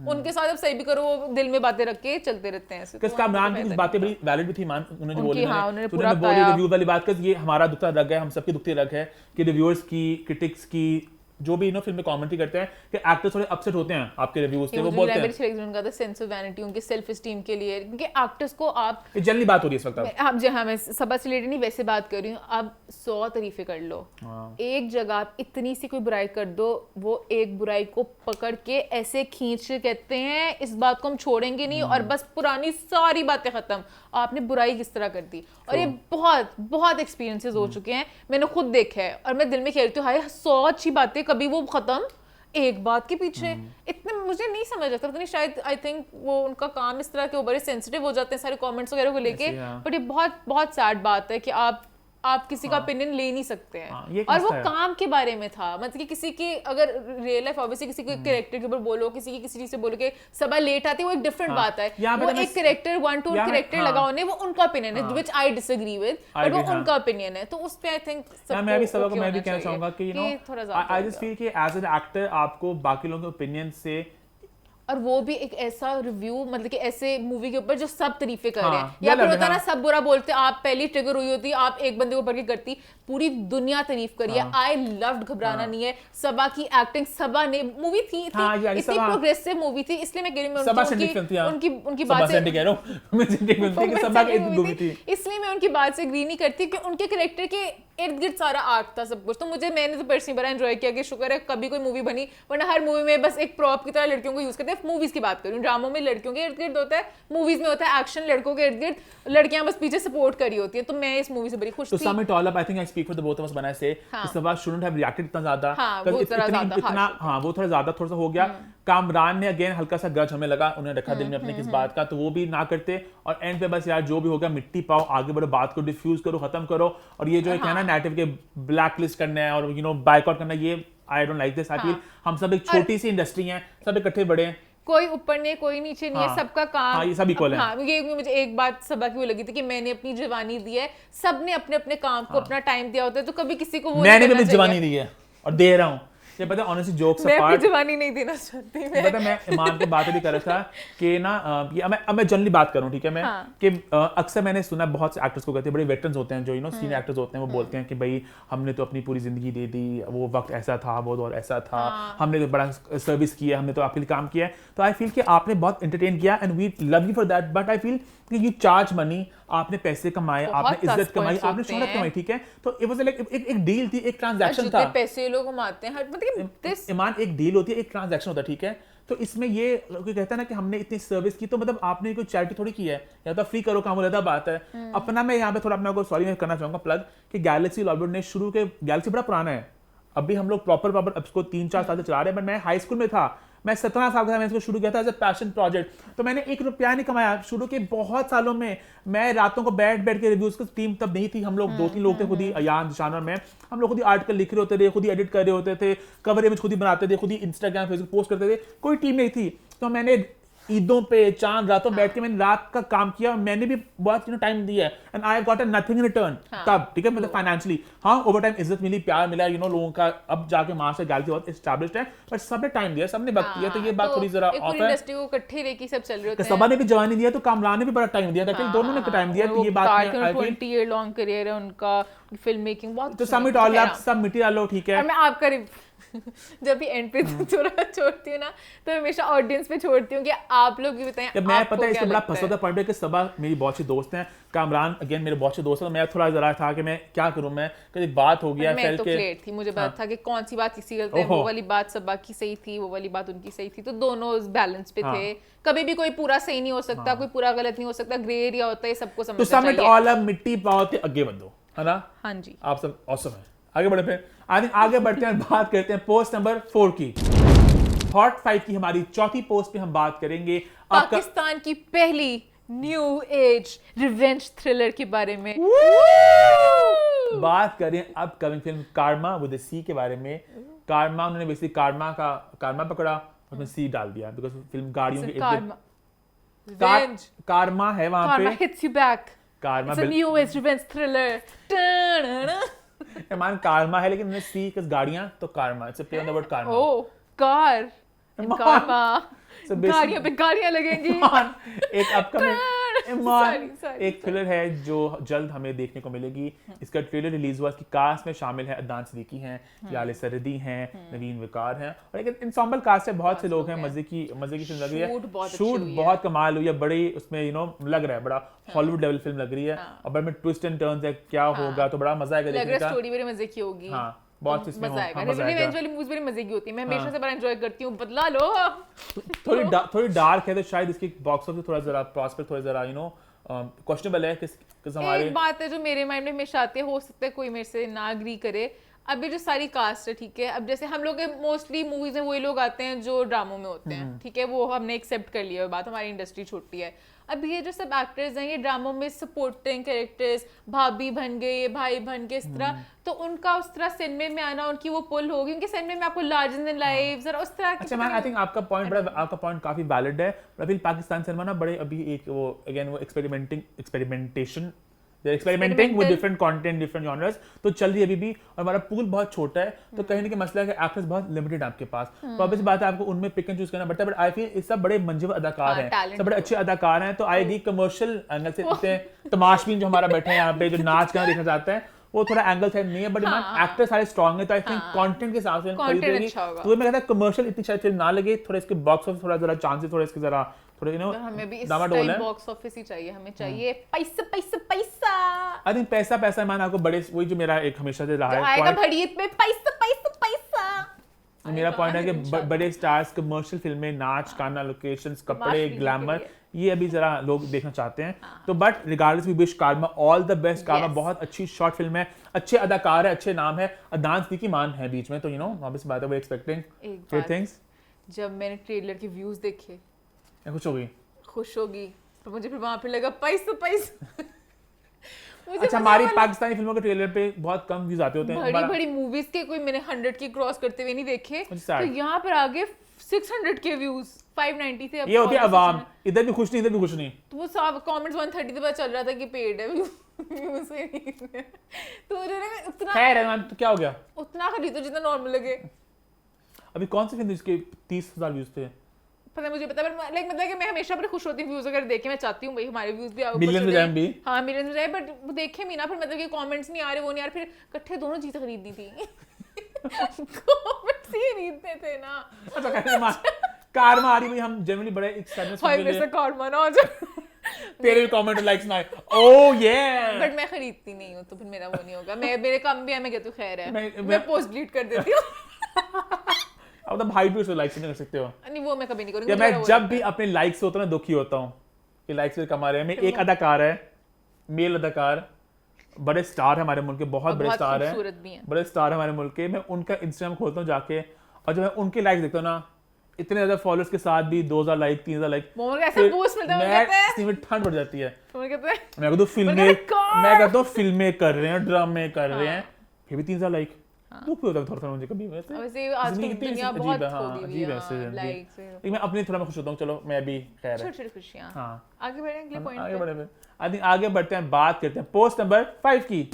उनके साथ अब सही भी करो, वो दिल में बातें रख के चलते रहते हैं। किस कामरान की कुछ बातें बड़ी वैलिड भी थी, मान उन्होंने जो बोली, हाँ, उन्होंने पूरा बोली रिव्यू वाली बात, कर ये हमारा दुखता रग है, हम सबकी दुखती रग है कि रिव्यूअर्स की, क्रिटिक्स की, जो भी फिल्म में कमेंटी करते हैं कि एक्टर्स थोड़े अपसेट होते हैं आपके रिव्यूज से, वो बोलते हैं उनका द सेंस ऑफ वैनिटी, उनके सेल्फ एस्टीम के लिए, क्योंकि एक्टर्स को आप ये जनरली बात हो रही है इस वक्त आप जो, हाँ मैं सबा से रिलेटेड नहीं वैसे बात कर रही हूँ, आप 100 तारीफें कर लो, एक जगह आप इतनी सी कोई बुराई कर दो, वो एक बुराई को पकड़ के ऐसे खींच के कहते हैं इस बात को हम छोड़ेंगे नहीं, और बस पुरानी सारी बातें खत्म, आपने बुराई किस तरह कर दी। और ये बहुत बहुत एक्सपीरियंसेस हो चुके हैं, मैंने खुद देखा है, और मैं दिल में खेलती हूँ हाय 100 अच्छी बातें कभी वो खत्म एक बात के पीछे। इतने मुझे नहीं समझ आता, पता नहीं, शायद आई थिंक वो उनका काम इस तरह के ऊपर सेंसिटिव हो जाते हैं सारे कमेंट्स वगैरह को लेके, बट ये बहुत बहुत सैड बात है कि आप किसी का ओपिनियन ले नहीं सकते हैं। और वो काम के बारे में था, मतलब कि किसी की अगर रियल लाइफ ऑब्वियसली किसी के कैरेक्टर के ऊपर बोलो, किसी की किसी चीज से बोलो कि सबा लेट आती है, वो एक डिफरेंट बात है, वो एक कैरेक्टर 1 टू कैरेक्टर लगा होने, वो उनका ओपिनियन है which I disagree with, but वो उनका ओपिनियन है, तो उस पे आई थिंक मैं भी सबा को मैं भी कहना चाहूंगा कि you know I just feel कि एज एन एक्टर आपको बाकी लोगों के ओपिनियन से, और वो भी एक ऐसा रिव्यू, मतलब कि ऐसे मूवी के ऊपर जो सब तारीफें कर रहे हैं, या फिर होता है ना सब बुरा बोलते, आप पहली ट्रिगर हुई होती, आप एक बंदे को ऊपर की करती, पूरी दुनिया तारीफ करी है। आई लव्ड, घबराना नहीं है, सबा की एक्टिंग, सबा ने मूवी थी इतनी प्रोग्रेसिव मूवी थी, इसलिए मैं कह रही हूं उनकी बात से इसलिए मैं उनकी बात से एग्री नहीं करती कि उनके कैरेक्टर के इर्द गिर्द सारा आर्ट था सब कुछ, तो मैंने तो पर्सनली बड़ा एंजॉय किया कि शुक्र है कभी कोई मूवी बनी, वरना हर मूवी में बस एक प्रॉप की तरह लड़कियों को यूज करते हैं। मूवीज की बात करूं, ड्रामों में लड़कियों के इर्द गिर्द होता है, मूवीज में होता है एक्शन, लड़कों के इर्द गिर्द लड़कियां बस पीछे सपोर्ट कर रही होती है, तो मैं इस मूवी से बड़ी खुश थी। To sum it all up, I think I speak for the both of us when I say Saba shouldn't have reacted इतना ज्यादा, वो थोड़ा ज्यादा थोड़ा सा हो गया। कामरान ने अगेन हल्का सा ग्रज हमें लगा, उन्होंने रखा दिल में अपने किस बात का, तो वो भी ना करते, और एंड पे बस यार जो भी हो गया मिट्टी पाओ, आगे बढ़ो, बात को डिफ्यूज करो, खत्म करो, और ये जो है ना नैरेटिव के ब्लैक लिस्ट करना है और यू नो बायकॉट करना, ये I don't like this. I feel हम सब एक छोटी सी इंडस्ट्री है, सब इकट्ठे बड़े हैं, कोई ऊपर नहीं कोई नीचे नहीं है, सबका काम, ये सब इक्वल है। हाँ, ये मुझे एक बात सबा की वो लगी थी कि मैंने अपनी जवानी दी है, सबने अपने अपने काम को अपना टाइम दिया होता है, तो कभी किसी को वो मैंने भी अपनी जवानी दी है और दे रहा हूँ, ये पता है ऑनेस्टली जोक्स अपार्ट, मैं अपनी जवानी नहीं देना चाहती, पता मैं ईमान की बातें भी कर रहा था कि ना ये अब मैं जनरली बात करूं, ठीक है, मैं कि अक्सर मैंने सुना बहुत से एक्टर्स को कहते हैं, बड़े वेटरन्स होते हैं जो यू नो सीनियर एक्टर्स होते हैं, वो बोलते हैं कि भाई हमने तो अपनी पूरी जिंदगी दे दी, वो वक्त ऐसा था, वो दौर ऐसा था, हमने तो बड़ा सर्विस किया, हमने तो आपके लिए काम किया है, तो आई फील कि आपने बहुत एंटरटेन किया and we love you for that, but I feel कि यू चार्ज मनी, आपने पैसे कमाए, आपने इज्जत कमाई, आपने शोहरत कमाई, ठीक है, तो इट वाज लाइक एक डील थी, एक ट्रांजैक्शन था, पैसे लोग कमाते हैं, मतलब ईमान एक डील होती है, एक ट्रांजैक्शन होता है, ठीक है, तो इसमें ये कोई कहता है ना कि हमने इतनी सर्विस की, तो मतलब आपने कोई चैरिटी थोड़ी की है, या तो फ्री करो काम, अलग बात है। अपना मैं यहाँ पे थोड़ा अपना सॉरी मैं करना चाहूंगा प्लग कि गैलेक्सी लॉलीवुड ने शुरू के, गैलेक्सी बड़ा पुराना है, अभी हम लोग प्रॉपर उसको 3-4 साल से चला रहे हैं, बट मैं हाई स्कूल में था, मैं 17 साल का था, मैंने इसको शुरू किया था एज ए पैशन प्रोजेक्ट, तो मैंने 1 रुपया नहीं कमाया शुरू के बहुत सालों में, मैं रातों को बैठ के रिव्यूज की टीम तब नहीं थी, हम लोग 2-3 लोग थे, खुद ही अयान, दिशान और मैं, हम लोग खुद ही आर्टिकल लिख रहे होते थे, खुद ही एडिट कर रहे होते थे, कवर इमेज खुद ही बनाते थे, खुद ही इंस्टाग्राम फेसबुक पोस्ट करते थे, कोई टीम नहीं थी, तो मैंने ईदों पे चांद रातों बैठ के मैंने रात का काम किया, मैंने भी बहुत टाइम दिया है and I got nothing in return तब, ठीक है, मतलब फाइनेंशियली, हाँ ओवर टाइम इज्जत मिली, प्यार मिला, यू नो लोगों का, अब जाके मास्टर गैलेक्सी बहुत एस्टैब्लिश्ड है, बट सबने टाइम दिया, सबने वक्त दिया, तो ये बात थोड़ी जरा ऑफ है, इंडस्ट्री को इकट्ठे रह के सब चल रहे होते हैं, सबा ने भी जवानी दिया, तो कामरान ने भी बड़ा टाइम दिया था, दोनों ने टाइम दिया, तो ये बात है 20 ईयर लॉन्ग करियर है उनका, फिल्म मेकिंग बहुत, तो सबमिट ऑल आप सब मिट्टी डालो, ठीक है, और मैं आपका जब भी एंड पे थोड़ा छोड़ती हूँ ना, तो हमेशा ऑडियंस पे छोड़ती हूँ कि आप लोग भी बताएं, मैं पता है इससे बड़ा फंसा था पॉइंट है कि सबा मेरी बहुत सी दोस्त हैं, कामरान अगेन मेरे बहुत से दोस्त हैं, तो मैं थोड़ा जरा था कि मैं क्या करूं, मैं कभी बात हो गया, मैं तो क्लियर थी, मुझे पता था कि कौन सी बात किसी गलत है, वो वाली बात सबा की सही थी, वो वाली बात उनकी सही थी, तो दोनों बैलेंस पे थे, कभी भी कोई पूरा सही नहीं हो सकता, कोई पूरा गलत नहीं हो सकता, ग्रे एरिया होता है, सबको समझना चाहिए। तो सबमिट ऑल अब मिट्टी पाओ ते आगे बढ़ो, है ना? हाँ जी, आप सब ऑसम है, आगे बढ़े, फिर आगे बढ़ते हैं, बात करते हैं पोस्ट नंबर 4 की। हॉट 5 की हमारी चौथी पोस्ट पे हम बात करेंगे पाकिस्तान की पहली न्यू एज रिवेंज थ्रिलर के बारे में। बात करें अपकमिंग फिल्म कारमा विद सी के बारे में। कारमा, उन्होंने बेसिकली कारमा पकड़ा और उसमें सी डाल दिया बिकॉज़ फिल्म गाड़ियों के कारमा है वहां पे। Hits you back. Karma it's a new age revenge thriller. मान कारमा है लेकिन उन्होंने सी बिकॉज़ गाड़ियां तो कारमा, it's a play on the word कारमा। ओह कार कारमा, So basically- गाड़ियों पे गाड़ियां लगेंगी। एक अपकमिंग Sorry. एक थ्रिलर है जो जल्द हमें देखने को मिलेगी। इसका ट्रेलर रिलीज हुआ, इसकी कास्ट में शामिल है अदनान सिद्दीकी हैं, याले सरदी हैं, नवीन विकार हैं और एक एंसेम्बल कास्ट है, बहुत से लोग हैं। मजे की फिल्म लग रही है, शूट बहुत कमाल हुई है, बड़ी उसमें लग रहा है बड़ा हॉलीवुड लेवल फिल्म लग रही है और बड़े में ट्विस्ट एंड टर्न्स है, क्या होगा तो बड़ा मजा आएगा देखने का। स्टोरी बड़ी मजे की होगी। हाँ, बहुत इसमें मजा आएगा। रिवेंज वाली मूवीज बड़ी मजे की होती है, मैं हमेशा से बड़ा एंजॉय करती हूँ। बदला लो। थोड़ी डार्क है तो शायद इसकी बॉक्स ऑफिस थोड़ा जरा प्रॉस्पेक्ट थोड़ा जरा क्वेश्चनेबल है किस हमारे। एक बात है जो मेरे माइंड में हमेशा आती है, हो सकता है कोई मेरे से ना एग्री करे। अभी जो सारी कास्ट है, ठीक है, अब जैसे हम लोग मोस्टली मूवीज में वही लोग आते हैं जो ड्रामों में होते हैं, ठीक है, वो हमने एक्सेप्ट कर लिया है बात, हमारी इंडस्ट्री छोटी है। अब ये जो सब एक्टर्स हैं ये ड्रामों में सपोर्टिंग कैरेक्टर्स, भाभी बन गए, भाई बन गए, इस तरह, तो उनका उस तरह सिनेमे में आना, उनकी वो पुल होगी, उनके सिनेमे में आपको लार्जर देन लाइफ जरा उस तरह। अच्छा मैम, आई थिंक आपका पॉइंट काफी वैलिड है। अभी पाकिस्तान सिनेमा ना बड़े अभी एक वो experimenting with different content, different genres तो चल रही है अभी भी, और हमारा पूल बहुत छोटा है तो कहीं ना कहीं मसला है कि एक्टर्स बहुत लिमिटेड आपके पास, तो ऑब्वियस बात है आपको उनमें पिक एंड चूज करना पड़ता है। बट आई फील इस सब बड़े मंजूर अदाकार हैं, सब बड़े अच्छे अदाकार हैं, तो आएगी कमर्शियल एंगल से इतने तमाशबीन जो हमारा बैठे हैं यहाँ पे जो नाच गाना देखना चाहते हैं वो थोड़ा एंगल साइड नहीं है, बट एक्टर सारे स्ट्रांग है तो आई थिंक कंटेंट के हिसाब से खरीदेगी। तो मैं कहता है कमर्शियल इतनी शायद फिल्म ना लगे, थोड़ा इसके बॉक्स ऑफिस थोड़ा जरा चांसेस थोड़ा इसके जरा थोड़ा हमें भी इस टाइम बॉक्स ऑफिस ही चाहिए, हमें चाहिए पैसा। आई थिंक पैसा मान आपको बड़े, वही जो मेरा एक हमेशा से रहा है आएगा भड़ीत में पैसा। मेरा पॉइंट है कि बड़े स्टार्स कमर्शियल फिल्में, नाच गाना, लोकेशंस, कपड़े, ग्लैमर, ये अभी जरा लोग देखना चाहते हैं। तो बट रिगार्डलेस वी विश कारमा ऑल द बेस्ट। कारमा बहुत अच्छी शॉर्ट फिल्म है, अच्छे अदाकार है, अच्छे नाम है, अदनान सिद्दीकी मान है बीच में, तो ऑब्वियस बात है वी एक्सपेक्टिंग ग्रेट थिंग्स। जब मैंने ट्रेलर के व्यूज देखे खुश होगी तो मुझे फिर वहां पे लगा पैसा। अच्छा, हमारी पाकिस्तानी फिल्मों के ट्रेलर पे बहुत कम व्यूज आते होते हैं, बड़ी मूवीज के कोई मैंने 100 की क्रॉस करते हुए नहीं देखे, तो यहाँ पर आगे 600 के व्यूज, 590 थे। ये होती है अवाम, इधर भी खुश नहीं इधर भी खुश नहीं, तो वो सब कमेंट्स 130 पे पता चल रहा था कि पेड है व्यूज नहीं। तो उतना खैर है तो क्या हो गया, उतना खरीदो जितना नॉर्मल लगे। अभी कौन सी फिल्म जिसके 30,000 व्यूज थे पता मुझे पता, पर लाइक मतलब कि मैं हमेशा बड़े खुश होती हूँ व्यूज अगर देखे, मैं चाहती हूँ भाई हमारे व्यूज भी मिलियंस में जाए भी, हाँ मिलियंस में जाए, बट वो देखे भी ना, फिर मतलब कि कमेंट्स नहीं आ रहे, वो नहीं आ रहे, फिर इकट्ठे दोनों चीजें खरीदनी थी। कमेंट्स ही खरीदते थे ना। अच्छा कारमा आ रही भाई, हम जनरली बड़े एक्साइटेड भाई मेरे से कारमा ना हो जाए, तेरे भी कमेंट और लाइक्स ना आए, ओह ये, बट मैं खरीदती नहीं हूँ तो फिर मेरा वो नहीं होगा। मैं मेरे कम भी है, मैं कहती हूँ खैर है, मैं पोस्ट डिलीट कर देती हूँ। अब तो भाई भी उसको लाइक नहीं कर सकते हो। नहीं वो मैं कभी नहीं करूंगी। मैं जब भी अपने लाइक से होता हूँ ना दुखी होता हूँ कि लाइक्स भी कमा रहे हैं। मैं एक अदाकार है, मेल अदाकार, बड़े स्टार है हमारे मुल्क के, बहुत बड़े स्टार हैं, बड़े स्टार है हमारे मुल्क के। मैं उनका इंस्टाग्राम खोलता हूँ जाके, और जब मैं उनके लाइक देखता हूँ ना, इतने ज्यादा फॉलोअर्स के साथ भी 2000 लाइक 3000 लाइक, मैं ठंड पड़ जाती है। मैं कहता हूँ फिल्में कर रहे हैं, ड्रामे कर रहे हैं, फिर भी 3000 लाइक, दुख होता है थोड़ा मुझे कभी। वैसे आजकल दुनिया बहुत अजीब है, लेकिन मैं अपने थोड़ा मैं खुश होता हूँ। चलो मैं भी खैर है, छोटी-छोटी खुशियां। हाँ आगे बढ़ें अगले पॉइंट पे। आई थिंक आगे बढ़ते हैं, बात करते हैं पोस्ट नंबर 5 की।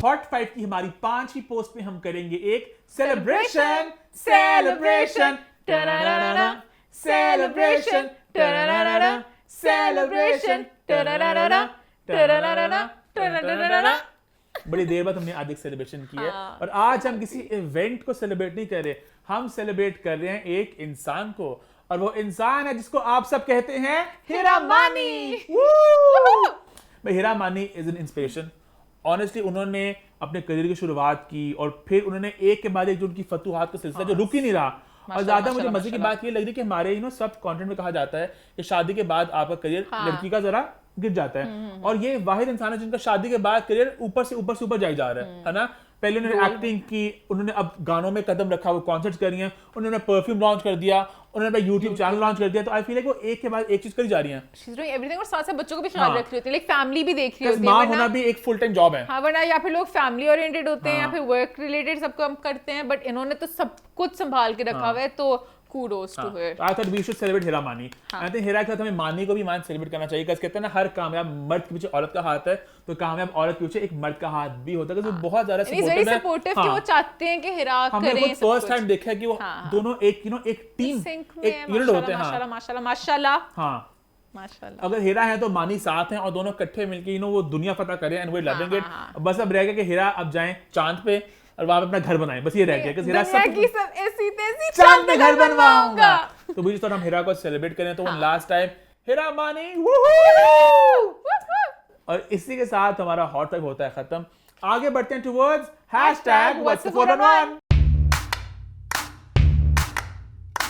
हॉट 5 की हमारी 5वीं पोस्ट में हम करेंगे एक सेलिब्रेशन सेलिब्रेशन सेलिब्रेशन सेलिब्रेशन। बड़ी देर बाद हमने आज एक सेलिब्रेशन की है, और आज हम किसी इवेंट को सेलिब्रेट नहीं कर रहे, हम सेलिब्रेट कर रहे हैं एक इंसान को, और वो इंसान है जिसको आप सब कहते हैं हीरा मानी। हीरा मानी इज एन इंस्पिरेशन। ऑनेस्टली उन्होंने अपने करियर की शुरुआत की और फिर उन्होंने एक के बाद एक जो उनकी फतूहात का सिलसिला जो रुक ही नहीं रहा। और ज्यादा मुझे मजे की बात ये लग रही कि हमारे सब कंटेंट में कहा जाता है कि शादी के बाद आपका करियर लड़की का जरा गिर जाता है, और ये वाहिद इंसान है जिनका शादी के बाद करियर ऊपर से ऊपर जाई जा रहा है ना। पहले उन्होंने एक्टिंग की, उन्होंने अब गानों में कदम रखा, वो कॉन्सर्ट्स कर रही हैं, उन्होंने परफ्यूम लॉन्च कर दिया, उन्होंने यूट्यूब चैनल लॉन्च कर दिया, तो आई फील लाइक वो एक के बाद एक चीज करी जा रही हैं। शी इज डूइंग एवरीथिंग, और साथ साथ बच्चों को भी ख्याल रख रही होती है, लाइक फैमिली भी देख रही होती है, माँ होना भी एक फुल टाइम जॉब है। हाँ, वरना या फिर लोग फैमिली ओरिएंटेड होते हैं या फिर वर्क रिलेटेड सब काम करते हैं, बट इन्होंने तो सब कुछ संभाल के रखा हुआ है, तो kudos to her. I thought we should celebrate Hira Mani. I think Hira के साथ हमें मानी को भी सेलिब्रेट करना चाहिए, because कहते हैं ना हर कामयाब मर्द के पीछे औरत का हाथ है, तो कामयाब औरत के पीछे एक मर्द का हाथ भी होता है, because वो बहुत ज्यादा सपोर्टिव है, सपोर्टिव कि वो चाहते हैं कि हिरा करें। हमने खुद फर्स्ट टाइम देखा है कि वो दोनों एक टीम, एक यूनिट होते हैं। माशाल्लाह माशाल्लाह माशाल्लाह। हाँ, माशाल्लाह। अगर हिरा है तो मानी साथ हैं और दोनों इकट्ठे मिलके वो दुनिया फतह करें, एंड वी लविंग इट। बस अब रह गया कि हिरा अब जाएं चांद पे और वहां पे अपना घर बनाएं, बस ये रह गया कि हिरा सब ऐसी तैसी चांद पे घर बनवाऊंगा। तो भी तो हम हिरा को सेलिब्रेट करें, तो लास्ट टाइम हिरा मानी, और इसी के साथ हमारा हॉट टैग होता है खत्म। आगे बढ़ते हैं टुवर्ड्स #What'sThe411।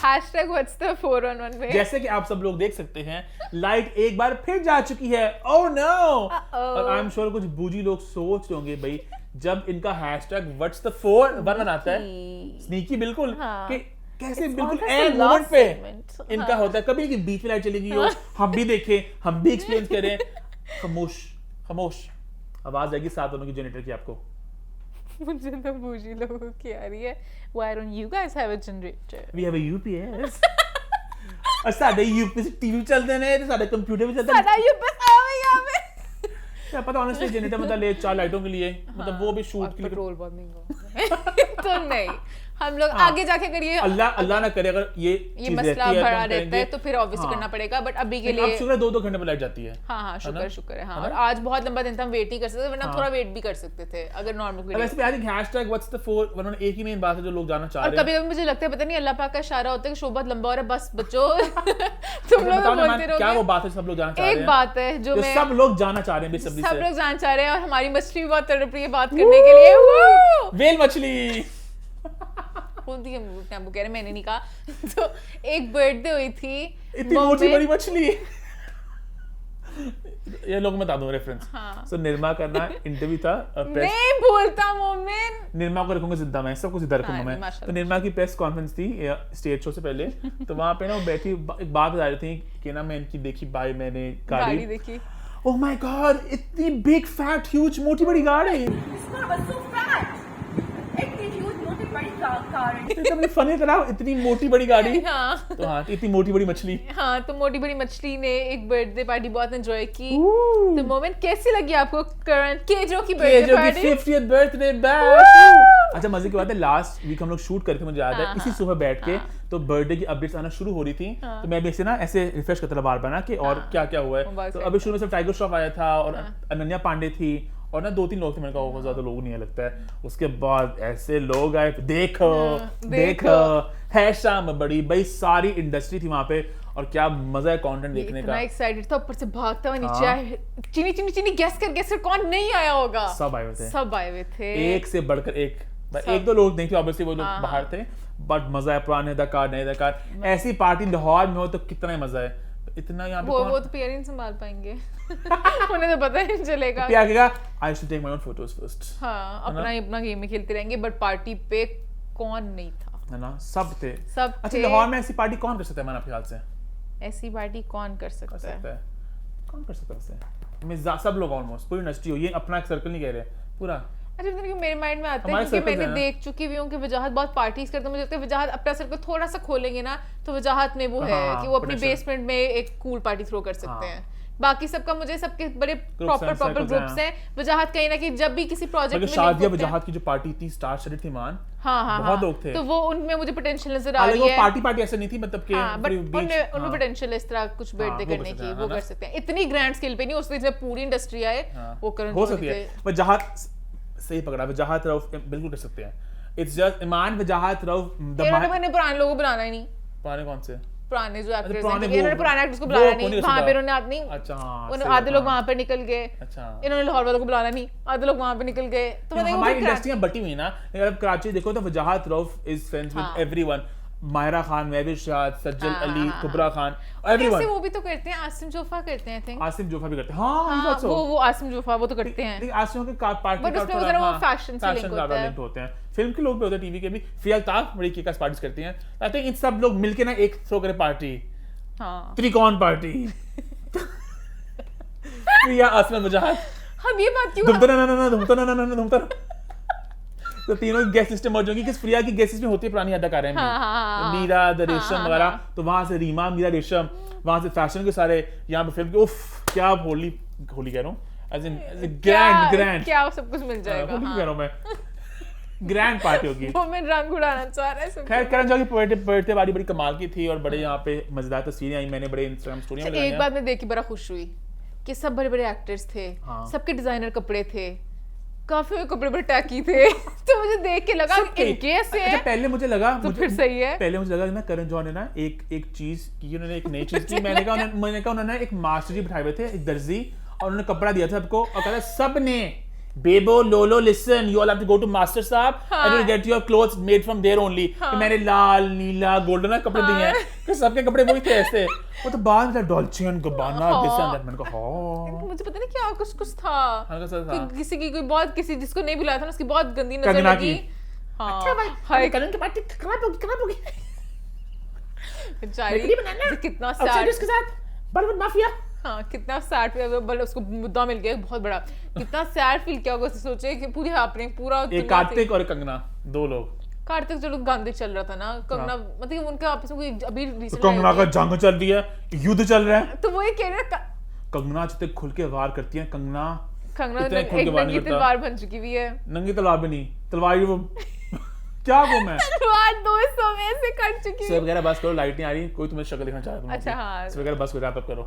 #What'sThe411 में जैसे कि आप सब लोग देख सकते हैं, लाइट एक बार फिर जा चुकी है। Oh no. और आई एम श्योर कुछ बूजी लोग सोच रहे होंगे, भाई जब इनका #What'sThe411 आता है, स्नीकी बिल्कुल कि कैसे बिल्कुल एंड मोमेंट पे इनका होता है, कभी कि बीच में लाइट चली गई हो, हम भी देखें, हम भी एक्सपीरियंस करें। खामोश खामोश आवाज आएगी साथ दोनों की जनरेटर की आपको। मुझे तो बूजी लोगों की आ रही है, why don't you guys have a generator? We have a UPS। और साडे UPS टीवी चलते ने, ते साडे कंप्यूटर भी चलते ने। साडा UPS आवे यहाँ पे। क्या पता ऑनेस्टली जनरेटर मतलब ले 4 लाइटों के लिए, मतलब वो भी शूट के लिए। पेट्रोल बहुत महंगा तो नहीं, हम लोग आगे जाके करिए, अल्लाह ना करे अगर ये मसला बड़ा रहता है तो फिर ऑब्वियसली करना पड़ेगा, बट अभी के लिए अब शुक्र 2-2 घंटे में लाइट जाती है। हाँ शुक्र है। हाँ, और आज बहुत लंबा दिन था, हम वेट नहीं कर सकते, वरना थोड़ा वेट भी कर सकते थे अगर नॉर्मल। वैसे भी आई थिंक #What'sThe411 एक ही मेन बात है जो लोग जानना चाह रहे हैं। और कभी-कभी मुझे लगता है पता नहीं अल्लाह पाक का इशारा होता है कि शो बहुत लंबा हो रहा है, बस बच्चों तुम लोग बोलते रहोगे। क्या वो बात है सब लोग जानना चाह रहे हैं? एक बात है जो मैं सब लोग जानना चाह रहे हैं बेसब्री से। सब लोग जानना चाह रहे हैं, और हमारी मछली भी बहुत तड़प रही है बात करने के लिए। वेल मछली बोलती है, आपको कह रहे मैंने नहीं कहा। तो एक बर्थडे हुई थी, इतनी मोटी बड़ी मछली। ये लोग बता दूं रेफरेंस। सो निर्मा करना इंटरव्यू था, नहीं भूलता मोमेंट। निर्मा को रखूंगा जिंदा, मैं सब कुछ इधर रखूंगा मैं। तो निर्मा की प्रेस कॉन्फ्रेंस थी स्टेज शो से पहले, तो वहां पे ना वो बैठी एक बात बता रही थी कि ना मैं इनकी देखी बाय मैंने गाड़ी देखी। ओह माय गॉड, इतनी बिग फैट ह्यूज मोटी बड़ी गाड़ी। फनी तरह इतनी मोटी बड़ी गाड़ी। हाँ। तो हाँ, इतनी मोटी बड़ी मछली। हाँ, तो मोटी बड़ी मछली ने एक बर्थडे पार्टी बहुत एंजॉय की। तो मोमेंट कैसी लगी आपको? करण केजो की birthday party, 50th birthday bash. अच्छा मजे की बात है, लास्ट वीक हम लोग शूट करके, मुझे याद है इसी सुबह बैठ के तो बर्थडे की अपडेट्स आना शुरू हो रही थी, तो मैं भी ऐसे ना ऐसे रिफ्रेश करता था बार-बार ना कि और क्या-क्या हुआ है। तो अभी शुरू में सिर्फ टाइगर श्रॉफ आया था और अनन्या पांडे थी और ना 2-3 लोग थे, मैंने कहा बहुत ज्यादा लोग नहीं है लगता है। उसके बाद ऐसे लोग आए, देखो है शाम बड़ी, भाई सारी इंडस्ट्री थी वहां पे, और क्या मजा है कंटेंट देखने का। इतना एक्साइटेड था, ऊपर से भागता हुआ नीचे आया, चीनी गेस कर कौन नहीं आया होगा। सब आए हुए थे, एक से बढ़कर एक। एक दो लोग नहीं थे ऑब्वियसली, वो लोग बाहर थे, बट मजा है। पुराने अदाकार नए अदाकार, ऐसी पार्टी लाहौर में हो तो कितना ही मजा है। इतना यहाँ पे वो तो पियर नहीं संभाल पाएंगे। उन्हें तो पता ही नहीं चलेगा। पियर कहेगा I should take my own photos first. हाँ, अपना गेम में खेलते रहेंगे, बट पार्टी पे कौन नहीं था, है ना? सब थे। अच्छा, थे। लाहौर में ऐसी पार्टी कौन कर सकता है मेरे ख्याल से? ऐसी पार्टी कौन कर सकता है? कौन कर सकता है वैसे? सब लोग ऑलमोस्ट पूरी इंडस्ट्री हो, ये अपना एक सर्कल नहीं कह रहे पूरा। अच्छा, मेरे माइंड में आता है क्योंकि मैंने देख चुकी हुई हूँ कि वजाहत बहुत पार्टीज करते हैं। मुझे लगता है वजाहत अपना सर्कल थोड़ा सा खोलेंगे ना, तो वजाहत में वो है कि वो अपनी बेसमेंट में एक कूल पार्टी थ्रो कर सकते हैं। बाकी सबका मुझे सबके बड़े प्रॉपर ग्रुप्स हैं। वजाहत कहीं ना कहीं जब भी किसी प्रोजेक्ट में शादिया वजाहत की जो पार्टी थी, स्टार स्टडीड थी मान। हाँ, बहुत लोग थे, तो वो उनमें मुझे पोटेंशियल नजर आ रही है। पार्टी ऐसे नहीं थी, मतलब कि बट उनमें पोटेंशियल इस तरह कुछ बर्थडे करने की वो कर सकते हैं। इतनी ग्रैंड स्केल पे नहीं, उसमें पूरी इंडस्ट्री आए वो करन हो सकती है। वजाहत सही पकड़ा, वजाहत रऊफ बिल्कुल कर सकते हैं। इट्स जस्ट ईमान वजाहत रऊफ। इन्होंने पुराने लोगों को बुलाना ही नहीं। पुराने कौन से? पुराने जो एक्टर्स हैं, इन्होंने पुराने एक्टर्स को बुलाना नहीं, वहां पे इन्होंने आदमी। अच्छा, आधे लोग वहां पे निकल गए। अच्छा, इन्होंने लाहौर वालों को बुलाना नहीं, आधे लोग वहां पे निकल गए। तो हमारी इंडस्ट्रियां बटी हुई ना। अगर आप कराची देखो तो वजाहत Rauf is friends with everyone. Mahira Khan, महबूब शाद, सज्जल हाँ, अली, हाँ, कुबरा खान, ऐसे एवरीवन। वो भी तो करते हैं, आसिम जोफा करते हैं आई थिंक। आसिम जोफा भी करते हैं। हाँ, हाँ, वो आसिम जोफा वो तो करते हैं। लेकिन आसिम के पार्टी But उसमें जरा वो fashion से link होता है। लिंक होते हैं। फिल्म के लोग भी होते हैं, टीवी के भी। फिया अल्ताफ बड़ी किक-आस पार्टीज करती हैं। आई थिंक इन सब लोग मिलके ना एक थ्रो करे पार्टी, हाँ त्रिकोण पार्टी। प्रिया, आसमान मुजाहिद, हम ये बात क्यों धूमता ना धूमता ना। तो तीनों की गेस्ट लिस्ट मौजूद होगी, किस प्रिया की गेस्ट लिस्ट में होती है पुरानी अदाकारें भी, मीरा, रेशम वगैरह। तो वहां से रीमा, मीरा, रेशम, वहां से फैशन के सारे, यहाँ पे फिल्म के उफ क्या होली कह रहा हूँ, एज इन ग्रैंड क्या सब कुछ मिल जाएगा। होली कह रहा हूँ मैं, ग्रैंड पार्टी होगी। वो मैं रंग उड़ाना चाह रहा है सब। खैर करण जौहर की बर्थडे पार्टी बड़ी कमाल की थी और बड़े यहाँ पे मजेदार तस्वीरें आई, मैंने बड़े इंस्टाग्राम स्टोरी में लगाई एक हैं। बात मैं देखी बड़ा खुश हुई कि सब बड़े बड़े एक्टर्स थे, हाँ। सबके डिजाइनर कपड़े थे, काफी में कपड़े बड़े टैकी थे। तो मुझे देख के लगा सबके। इनके ऐसे अच्छा, है पहले मुझे लगा तो फिर सही है। पहले मुझे लगा कि ना करण जौहर ने ना एक चीज की, उन्होंने एक नई चीज की। मैंने कहा उन्होंने एक मास्टर जी बिठाए हुए थे, एक दर्जी, और उन्होंने कपड़ा दिया था सबको और कहा सबने Bebo Lolo listen you all have to go to master साहब and you get your clothes made from there only. मैंने लाल नीला गोल्डन कपड़े दिए हैं, कि सबके कपड़े वही थे ऐसे। वो तो बाद में Dolce and Gabbana this and that, मैंने कहा हां मुझे पता नहीं क्या कुछ था, हल्का सा था। कि किसी की कोई बहुत किसी जिसको नहीं बुलाया था ना उसकी बहुत गंदी नजर कंगना लगी। की। हाँ हाय करण की पार्टी खराब होगी बेचारी, कितना आउटसाइडर्स सैड। के साथ बॉलीवुड माफिया। हाँ कितना सैड, उसको मुद्दा मिल गया बहुत बड़ा, कितना सैड फील किया होगा। सोचे कि पूरी हैपनिंग पूरा एक कार्तिक और एक कंगना, दो लोग। कार्तिक चलो गांधी चल रहा था ना, कंगना मतलब उनके आपस में कोई अभी तो recent कंगना आई का थी। जंग चल रही है, युद्ध चल रहा है। तो वो ये कह रहे हैं कंगना जितने खुल के वार करती है, कंगना कंगना इतने खुल के एक वार नंगी नहीं करता। तलवार बन चुकी हुई है। नंगी तलवार भी नहीं, तलवार ही वो क्या वो मैं तलवार 200 में से कट चुकी सब है। वगैरह बस करो, लाइट नहीं आ रही, कोई तुम्हें शक्ल दिखना चाह रहा है। अच्छा, हाँ। सब वगैरह बस को रैप अप करो।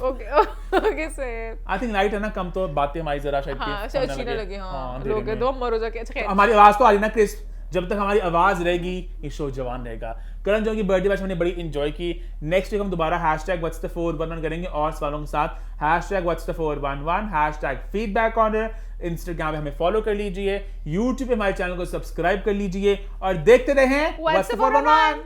ओके से आई थिंक लाइट है ना कम, तो बातें हमारी जरा शायद हाँ कि शायद सामने छीने लगे। हाँ अंधेरे लोग में। दो मर हो जाके। अच्छा खैर हमारी आवाज तो आ रही ना क्रिस्प, जब तक हमारी आवाज रहेगी ये शो जवान रहेगा। करण जौहर की बर्थडे बैच मैंने बड़ी इंजॉय की। नेक्स्ट वीक हम दोबारा #What's the 411 करेंगे और सवालों के साथ #What's the 411 #feedback on Instagram पे हमें फॉलो कर लीजिए, यूट्यूब पे हमारे चैनल को सब्सक्राइब कर लीजिए और देखते रहें What's the 411?